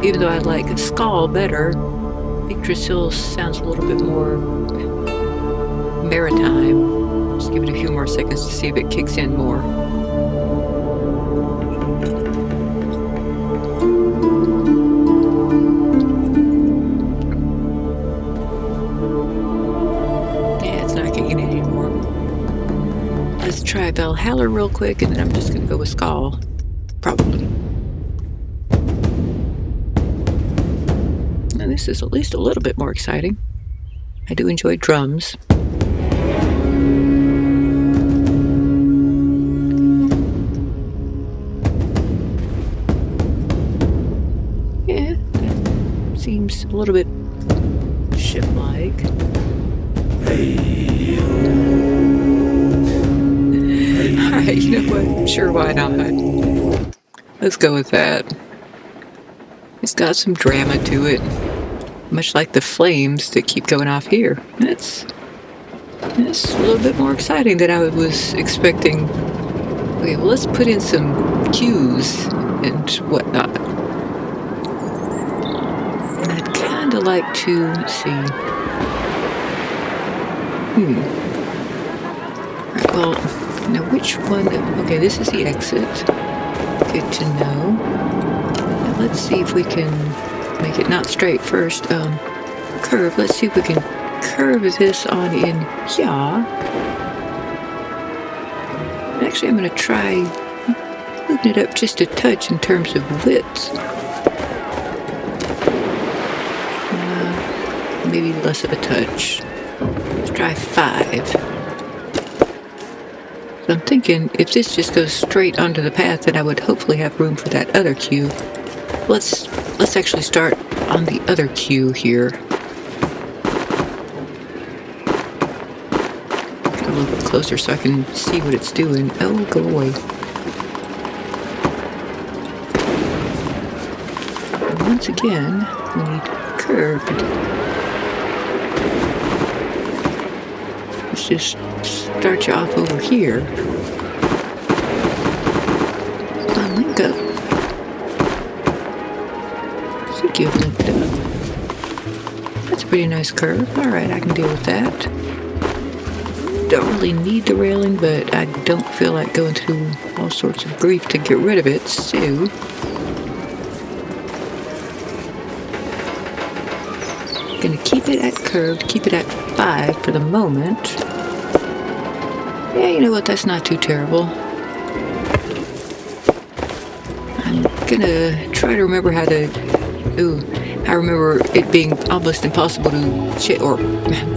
even though I like Skull better, Yggdrasil sounds a little bit more maritime. Just give it a few more seconds to see if it kicks in more. Let's try Valhalla real quick, and then I'm just going to go with Skull. Probably. Now this is at least a little bit more exciting. I do enjoy drums. Yeah, that seems a little bit ship-like. Alright, you know what? Sure, why not? Let's go with that. It's got some drama to it. Much like the flames that keep going off here. It's a little bit more exciting than I was expecting. Okay, well, let's put in some cues and whatnot. And I'd kind of like to, let's see. Alright, well, now which one? Okay, this is the exit. Good to know. Now let's see if we can make it not straight first. Curve. Let's see if we can curve this on in here. Actually, I'm going to try moving it up just a touch in terms of width. Maybe less of a touch. Let's try 5. So I'm thinking if this just goes straight onto the path, then I would hopefully have room for that other cue. Let's actually start on the other cue here. Get a little bit closer so I can see what it's doing. Oh, go away. And once again, we need curved. Let's just start you off over here. Link up. I think you've linked up. That's a pretty nice curve. Alright, I can deal with that. don't really need the railing, but I don't feel like going through all sorts of grief to get rid of it, so gonna keep it at curved, keep it at 5 for the moment. Yeah, you know what, that's not too terrible. I'm gonna try to remember how to... Ooh, I remember it being almost impossible to... or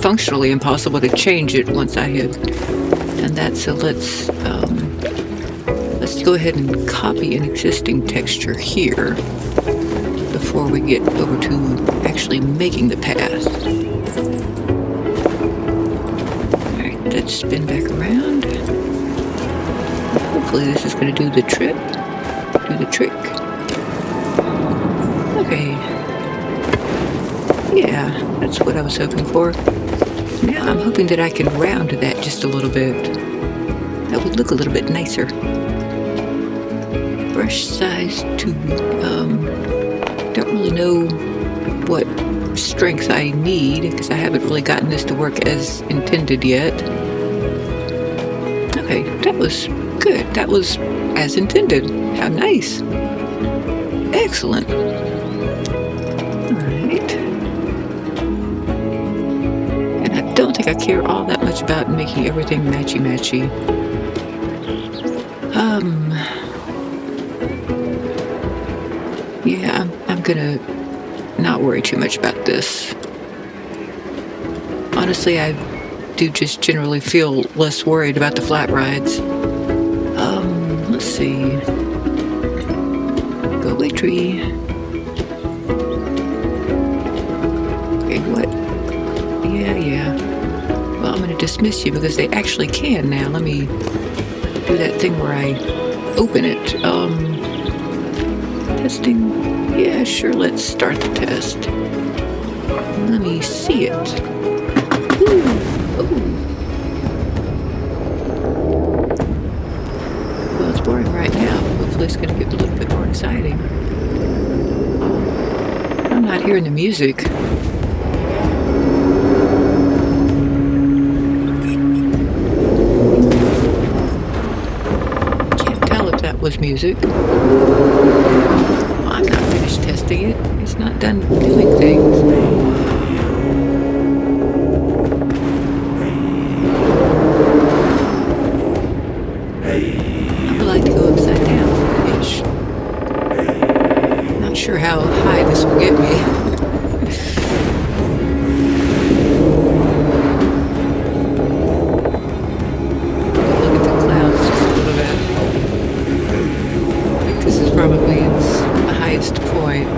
functionally impossible to change it once I had done that, so let's go ahead and copy an existing texture here before we get over to actually making the path. Alright, let's spin back around. Hopefully this is going to do the trick. Okay. Yeah, that's what I was hoping for. Now I'm hoping that I can round that just a little bit. That would look a little bit nicer. Brush size 2. Don't really know what strength I need because I haven't really gotten this to work as intended yet. Okay, that was good. That was as intended. How nice. Excellent. Alright. And I don't think I care all that much about making everything matchy-matchy. Yeah, I'm gonna not worry too much about this. Honestly, I do just generally feel less worried about the flat rides. Let's see. Go away, tree. Okay, what? Yeah. Well, I'm gonna dismiss you because they actually can now. Let me do that thing where I open it. Testing? Yeah, sure, let's start the test. Let me see it. Ooh. Well, it's boring right now. Hopefully it's going to get a little bit more exciting. I'm not hearing the music. Can't tell if that was music. I'm not finished testing it. It's not done doing things. I would like to go upside down ish. Not sure how high this will get me. Look at the clouds just a little bit. I think this is probably its highest point.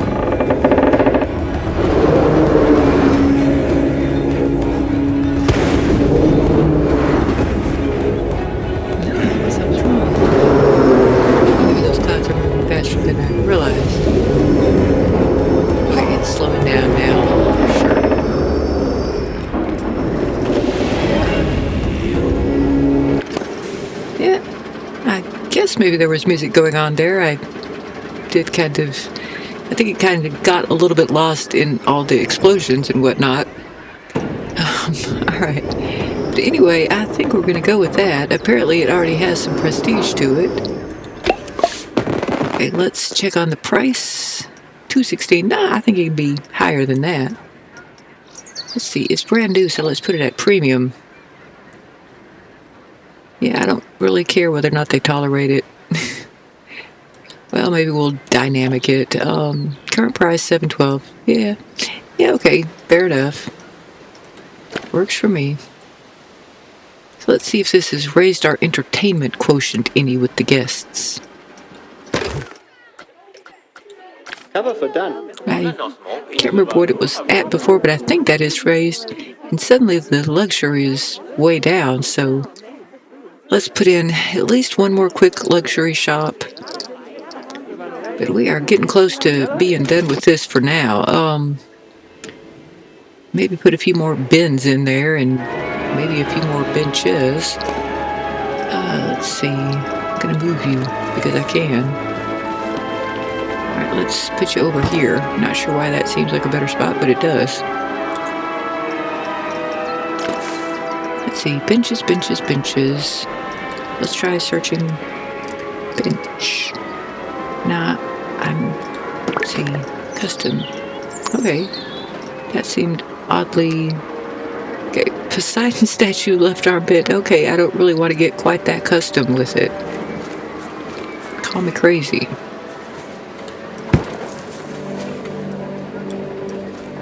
No, I guess I was wrong. Maybe those clouds are moving faster than I realized. Okay, it's slowing down now, for sure. Yeah, I guess maybe there was music going on there. I think it kind of got a little bit lost in all the explosions and whatnot. Alright. But anyway, I think we're going to go with that. Apparently it already has some prestige to it. Okay, let's check on the price. $216. Nah, I think it can be higher than that. Let's see, it's brand new, so let's put it at premium. Yeah, I don't really care whether or not they tolerate it. Well, maybe we'll dynamic it. Current price, $712. Yeah, okay, fair enough. Works for me. So let's see if this has raised our entertainment quotient any with the guests. Cover for done. I can't remember what it was at before, but I think that is raised. And suddenly the luxury is way down, so let's put in at least one more quick luxury shop. But we are getting close to being done with this for now. Maybe put a few more bins in there and maybe a few more benches. Let's see. I'm going to move you because I can. Alright, let's put you over here. Not sure why that seems like a better spot, but it does. Let's see. Benches, benches, benches. Let's try searching bench. Nah, let's see. Custom. Okay. That seemed oddly... Okay. Poseidon statue left armpit. Okay, I don't really want to get quite that custom with it. Call me crazy.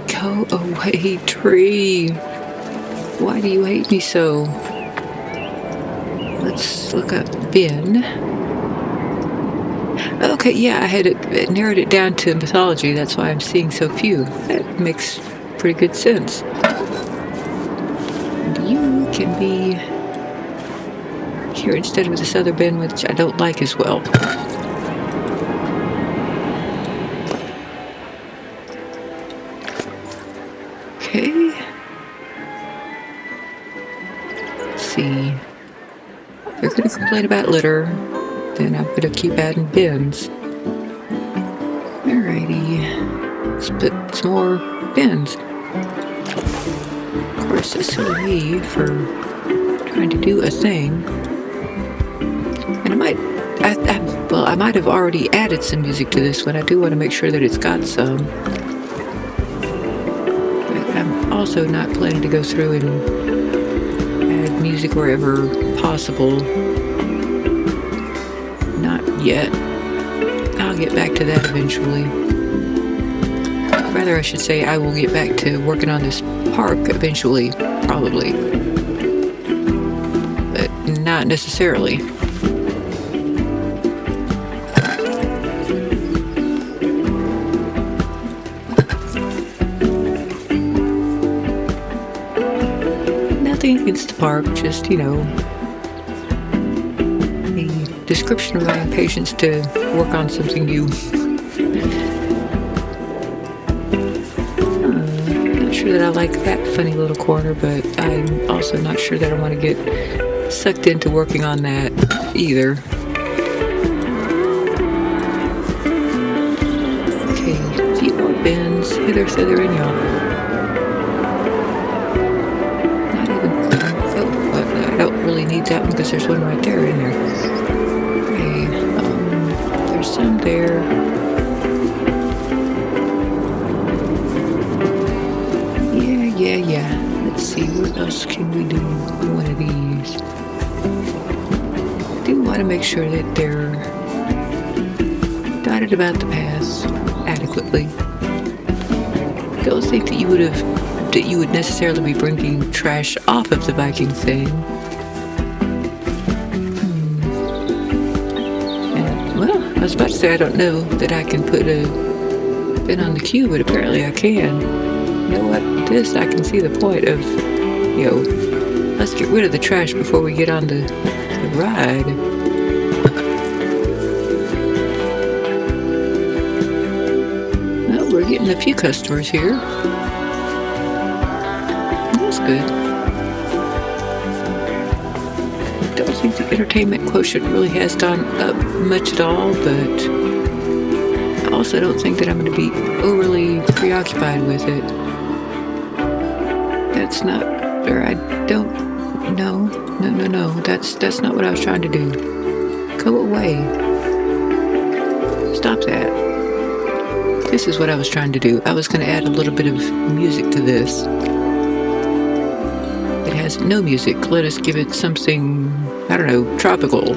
Go away, tree. Why do you hate me so? Let's look up bin. Okay, yeah, I had it narrowed it down to mythology. That's why I'm seeing so few. That makes pretty good sense. And you can be here instead of this other bin, which I don't like as well. Okay. Let's see. If they're going to complain about litter, then I'm going to keep adding bins. Alrighty. Let's put some more bins. Of course, it's silly me for trying to do a thing. And I might have already added some music to this one. I do want to make sure that it's got some. But I'm also not planning to go through and add music wherever possible. Not yet. I'll get back to that eventually. Rather, I should say I will get back to working on this park eventually, probably. But not necessarily. Nothing against the park, just, you know, a description of my impatience to work on something new. Not sure that I like that funny little corner, but I'm also not sure that I want to get sucked into working on that either. Okay, a few more bins, hither, thither, and yon. I don't really need that one because there's one right there in there. Okay, there's some there. Yeah. Let's see, what else can we do with one of these? I do want to make sure that they're dotted about the paths adequately. Don't think that you would necessarily be bringing trash off of the Viking thing. And, well, I was about to say I don't know that I can put a bin on the queue, but apparently I can. You know what? This, I can see the point of, you know, let's get rid of the trash before we get on the ride. Well, we're getting a few customers here. That's good. I don't think the entertainment quotient really has gone up much at all, but I also don't think that I'm going to be overly preoccupied with it. That's not, or I don't, no, that's not what I was trying to do. Go away. Stop that. This is what I was trying to do. I was going to add a little bit of music to this. It has no music. Let us give it something, I don't know, tropical.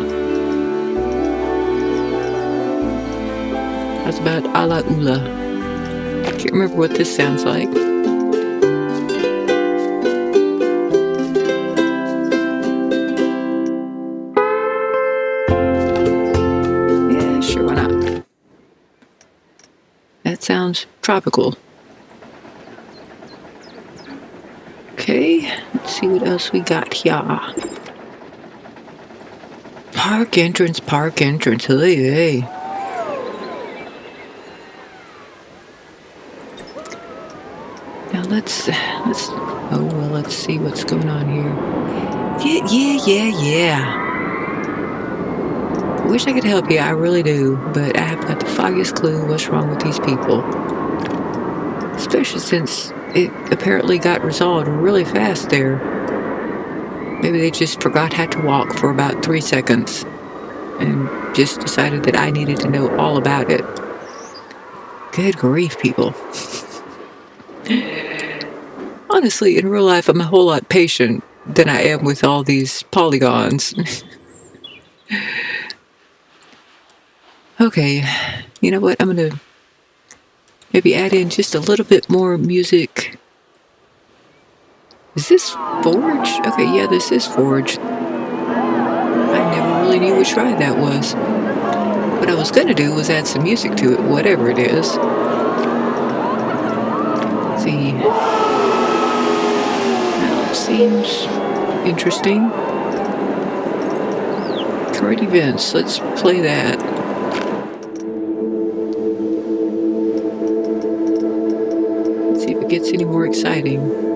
That's about a la ula. I can't remember what this sounds like. Yeah, sure, why not? That sounds tropical. Okay, let's see what else we got here. Park entrance. Hey. Now let's see what's going on here. Yeah. I wish I could help you, I really do, but I haven't got the foggiest clue what's wrong with these people. Especially since it apparently got resolved really fast there. Maybe they just forgot how to walk for about 3 seconds and just decided that I needed to know all about it. Good grief, people. Honestly, in real life, I'm a whole lot patient than I am with all these polygons. Okay, you know what? I'm going to maybe add in just a little bit more music. Is this Forge? Okay, yeah, this is Forge. I never really knew which ride that was. What I was going to do was add some music to it, whatever it is. Let's see. That seems interesting. Current events. Let's play that. Let's see if it gets any more exciting.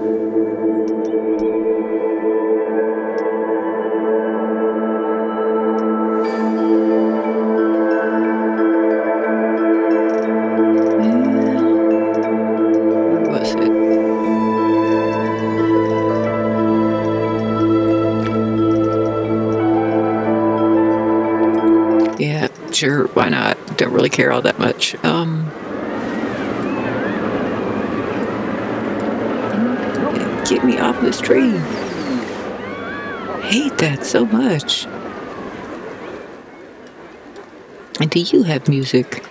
Yeah, sure, why not? Don't really care all that much. Get me off this tree. Hate that so much. And do you have music?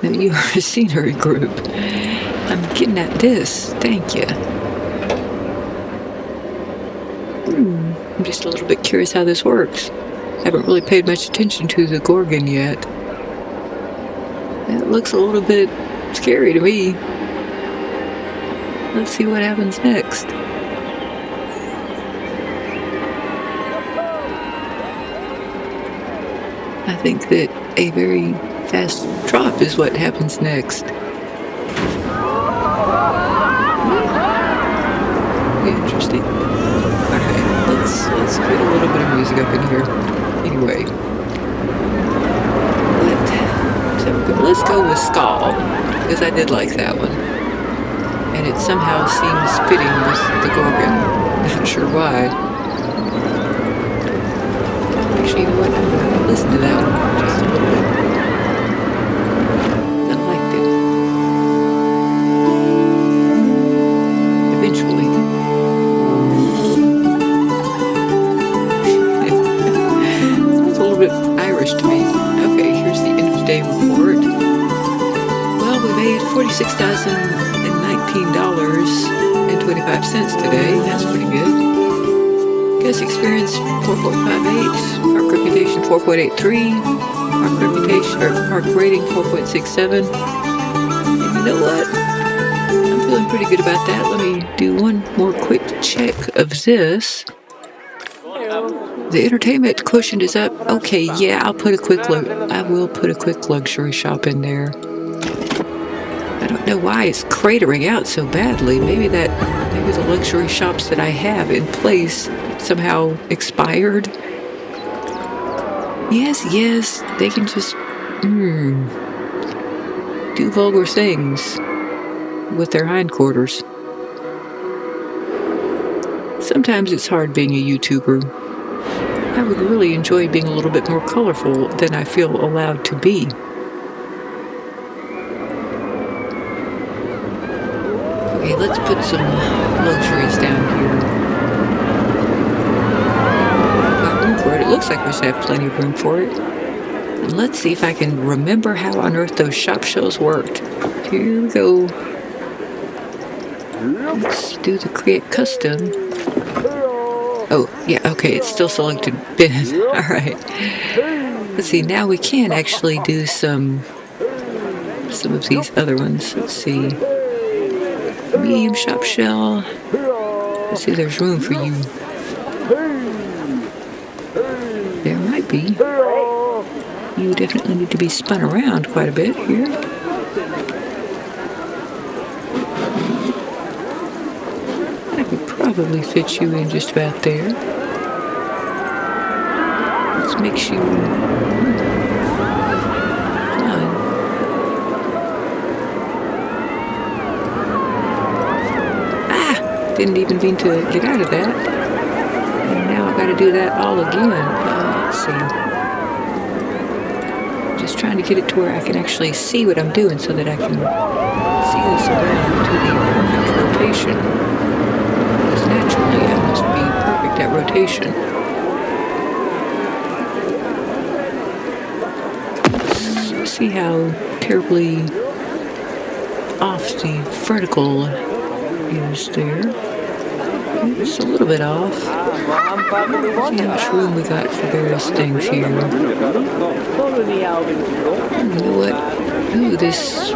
No, you are a scenery group. I'm getting at this. Thank you. I'm just a little bit curious how this works. Haven't really paid much attention to the Gorgon yet. That looks a little bit scary to me. Let's see what happens next. I think that a very fast drop is what happens next. Interesting. Alright, let's get a little bit of music up in here. Anyway. Let's go with Skull, because I did like that one. And it somehow seems fitting with the Gorgon. Not sure why. Actually, you know what? I'm going to listen to that one just a little bit. I liked it. Eventually. Sounds a little bit Irish to me. Okay, here's the end of the day report. Well, we made $46,019.25 today. That's pretty good. Guest experience 4.58, park reputation 4.83, park rating 4.67. And you know what? I'm feeling pretty good about that. Let me do one more quick check of this. The entertainment quotient is up. Okay, yeah, I will put a quick luxury shop in there. I don't know why it's cratering out so badly. Maybe the luxury shops that I have in place somehow expired. Yes, they can just do vulgar things with their hindquarters. Sometimes it's hard being a YouTuber. I would really enjoy being a little bit more colorful than I feel allowed to be. Okay, let's put some luxuries down here. Got room for it. It looks like we should have plenty of room for it. And let's see if I can remember how on earth those shop shells worked. Here we go. Let's do the create custom. Oh, yeah, okay, it's still selected bin. Alright. Let's see, now we can actually do some of these other ones. Let's see. Medium shop shell. Let's see, there's room for you. There might be. You definitely need to be spun around quite a bit here. I could probably fit you in just about there. Let's make sure. Come on. Didn't even mean to get out of that. And now I gotta do that all again. Let's see. Just trying to get it to where I can actually see what I'm doing so that I can see this around to the perfect rotation. Because naturally I must be perfect at rotation. See how terribly off the vertical is there. It's a little bit off. See how much room we got for various things here. You know what? Ooh, this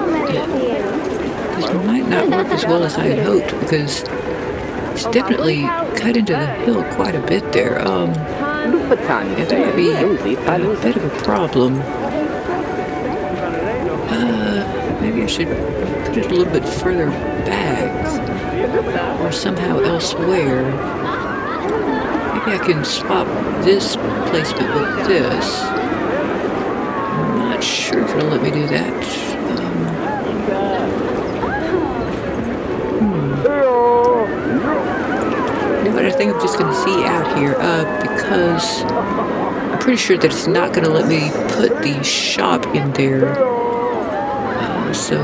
might not work as well as I had hoped because it's definitely cut into the hill quite a bit there. Yeah, that might be a bit of a problem. Maybe I should put it a little bit further back or somehow elsewhere. Maybe I can swap this placement with this. I'm not sure if it'll let me do that. But I think I'm just going to see out here because I'm pretty sure that it's not going to let me put the shop in there. So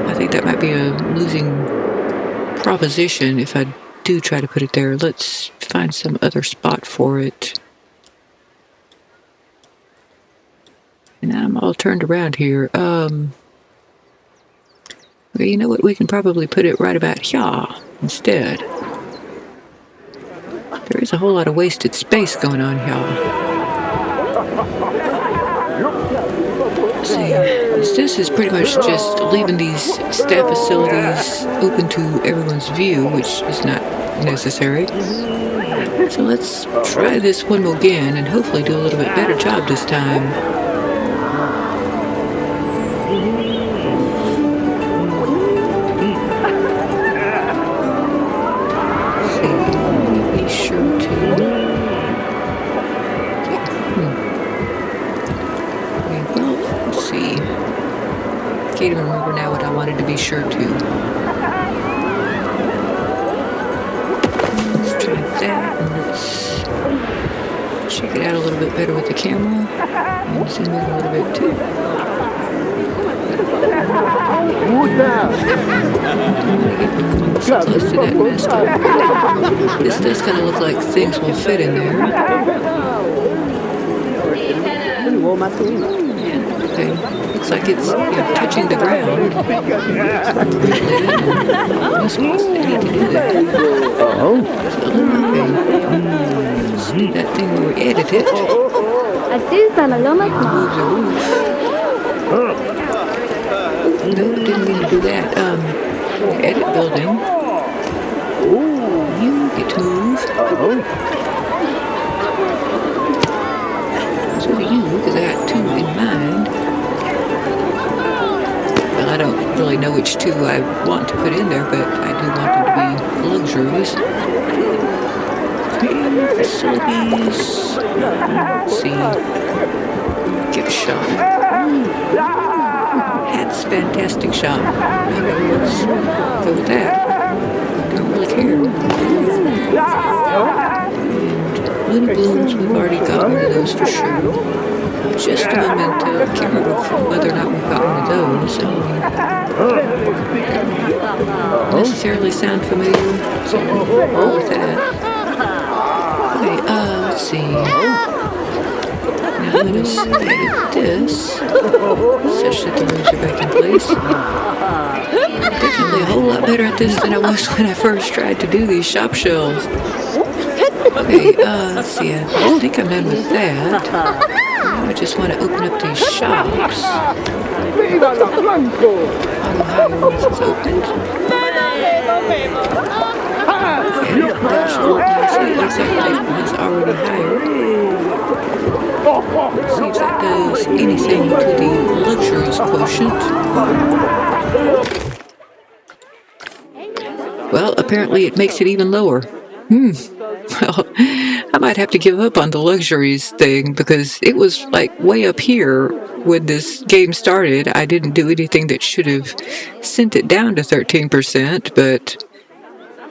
I think that might be a losing proposition if I do try to put it there. Let's find some other spot for it. And I'm all turned around here. Well, you know what? We can probably put it right about here instead. There is a whole lot of wasted space going on here. See, this is pretty much just leaving these staff facilities open to everyone's view, which is not necessary. So let's try this one more again and hopefully do a little bit better job this time. Be sure to. I can't even remember now what I wanted to be sure to. Let's try that and let's check it out a little bit better with the camera and zoom in a little bit too. So close to that messed up. This does kind of look like things will fit in there. Okay. Looks like it's touching the ground. You're supposed to need to do that. Let's do that thing where we edit it. No, didn't mean to do that. Edit building. You get to move. So you, because I got two in mind. Well, I don't really know which two I want to put in there, but I do want them to be luxuries. Facilities. Let's see. Gift shop. Hats, fantastic shop. Let's go with that. Don't really care. And Looney Balloons, we've already got one of those for sure. Just a moment, I can't remember whether or not we've got one of those. Necessarily sound familiar, so all with that. Okay, let's see. Now let us edit this, such that the moves are back in place. Definitely a whole lot better at this than I was when I first tried to do these shop shelves. Okay, let's see, I think I'm done with that. Now I just want to open up these shops. Once it's opened. Okay, that should open. See, it looks like it was already hired. Let's see if that does anything to the luxurious quotient. Well, apparently it makes it even lower. Well, I might have to give up on the luxuries thing because it was like way up here when this game started. I didn't do anything that should have sent it down to 13%, but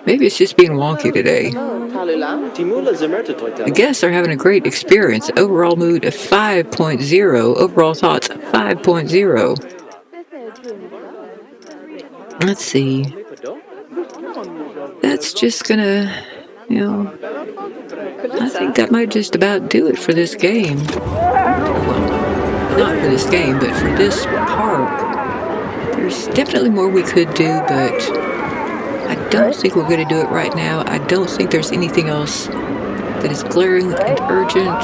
Maybe it's just being wonky today. The guests are having a great experience. Overall mood of 5.0. Overall thoughts 5.0. Let's see. That's just gonna, I think that might just about do it for this game. Well, not for this game, but for this park. There's definitely more we could do, but I don't think we're going to do it right now. I don't think there's anything else that is glaring and urgent.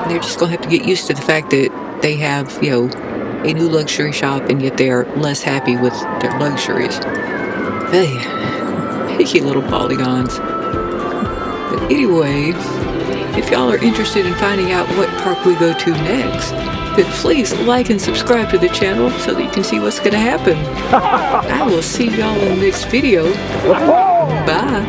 They're just going to have to get used to the fact that they have, a new luxury shop, and yet they are less happy with their luxuries. Hey, picky little polygons. But anyway, if y'all are interested in finding out what park we go to next, then please like and subscribe to the channel so that you can see what's going to happen. I will see y'all in the next video. Bye.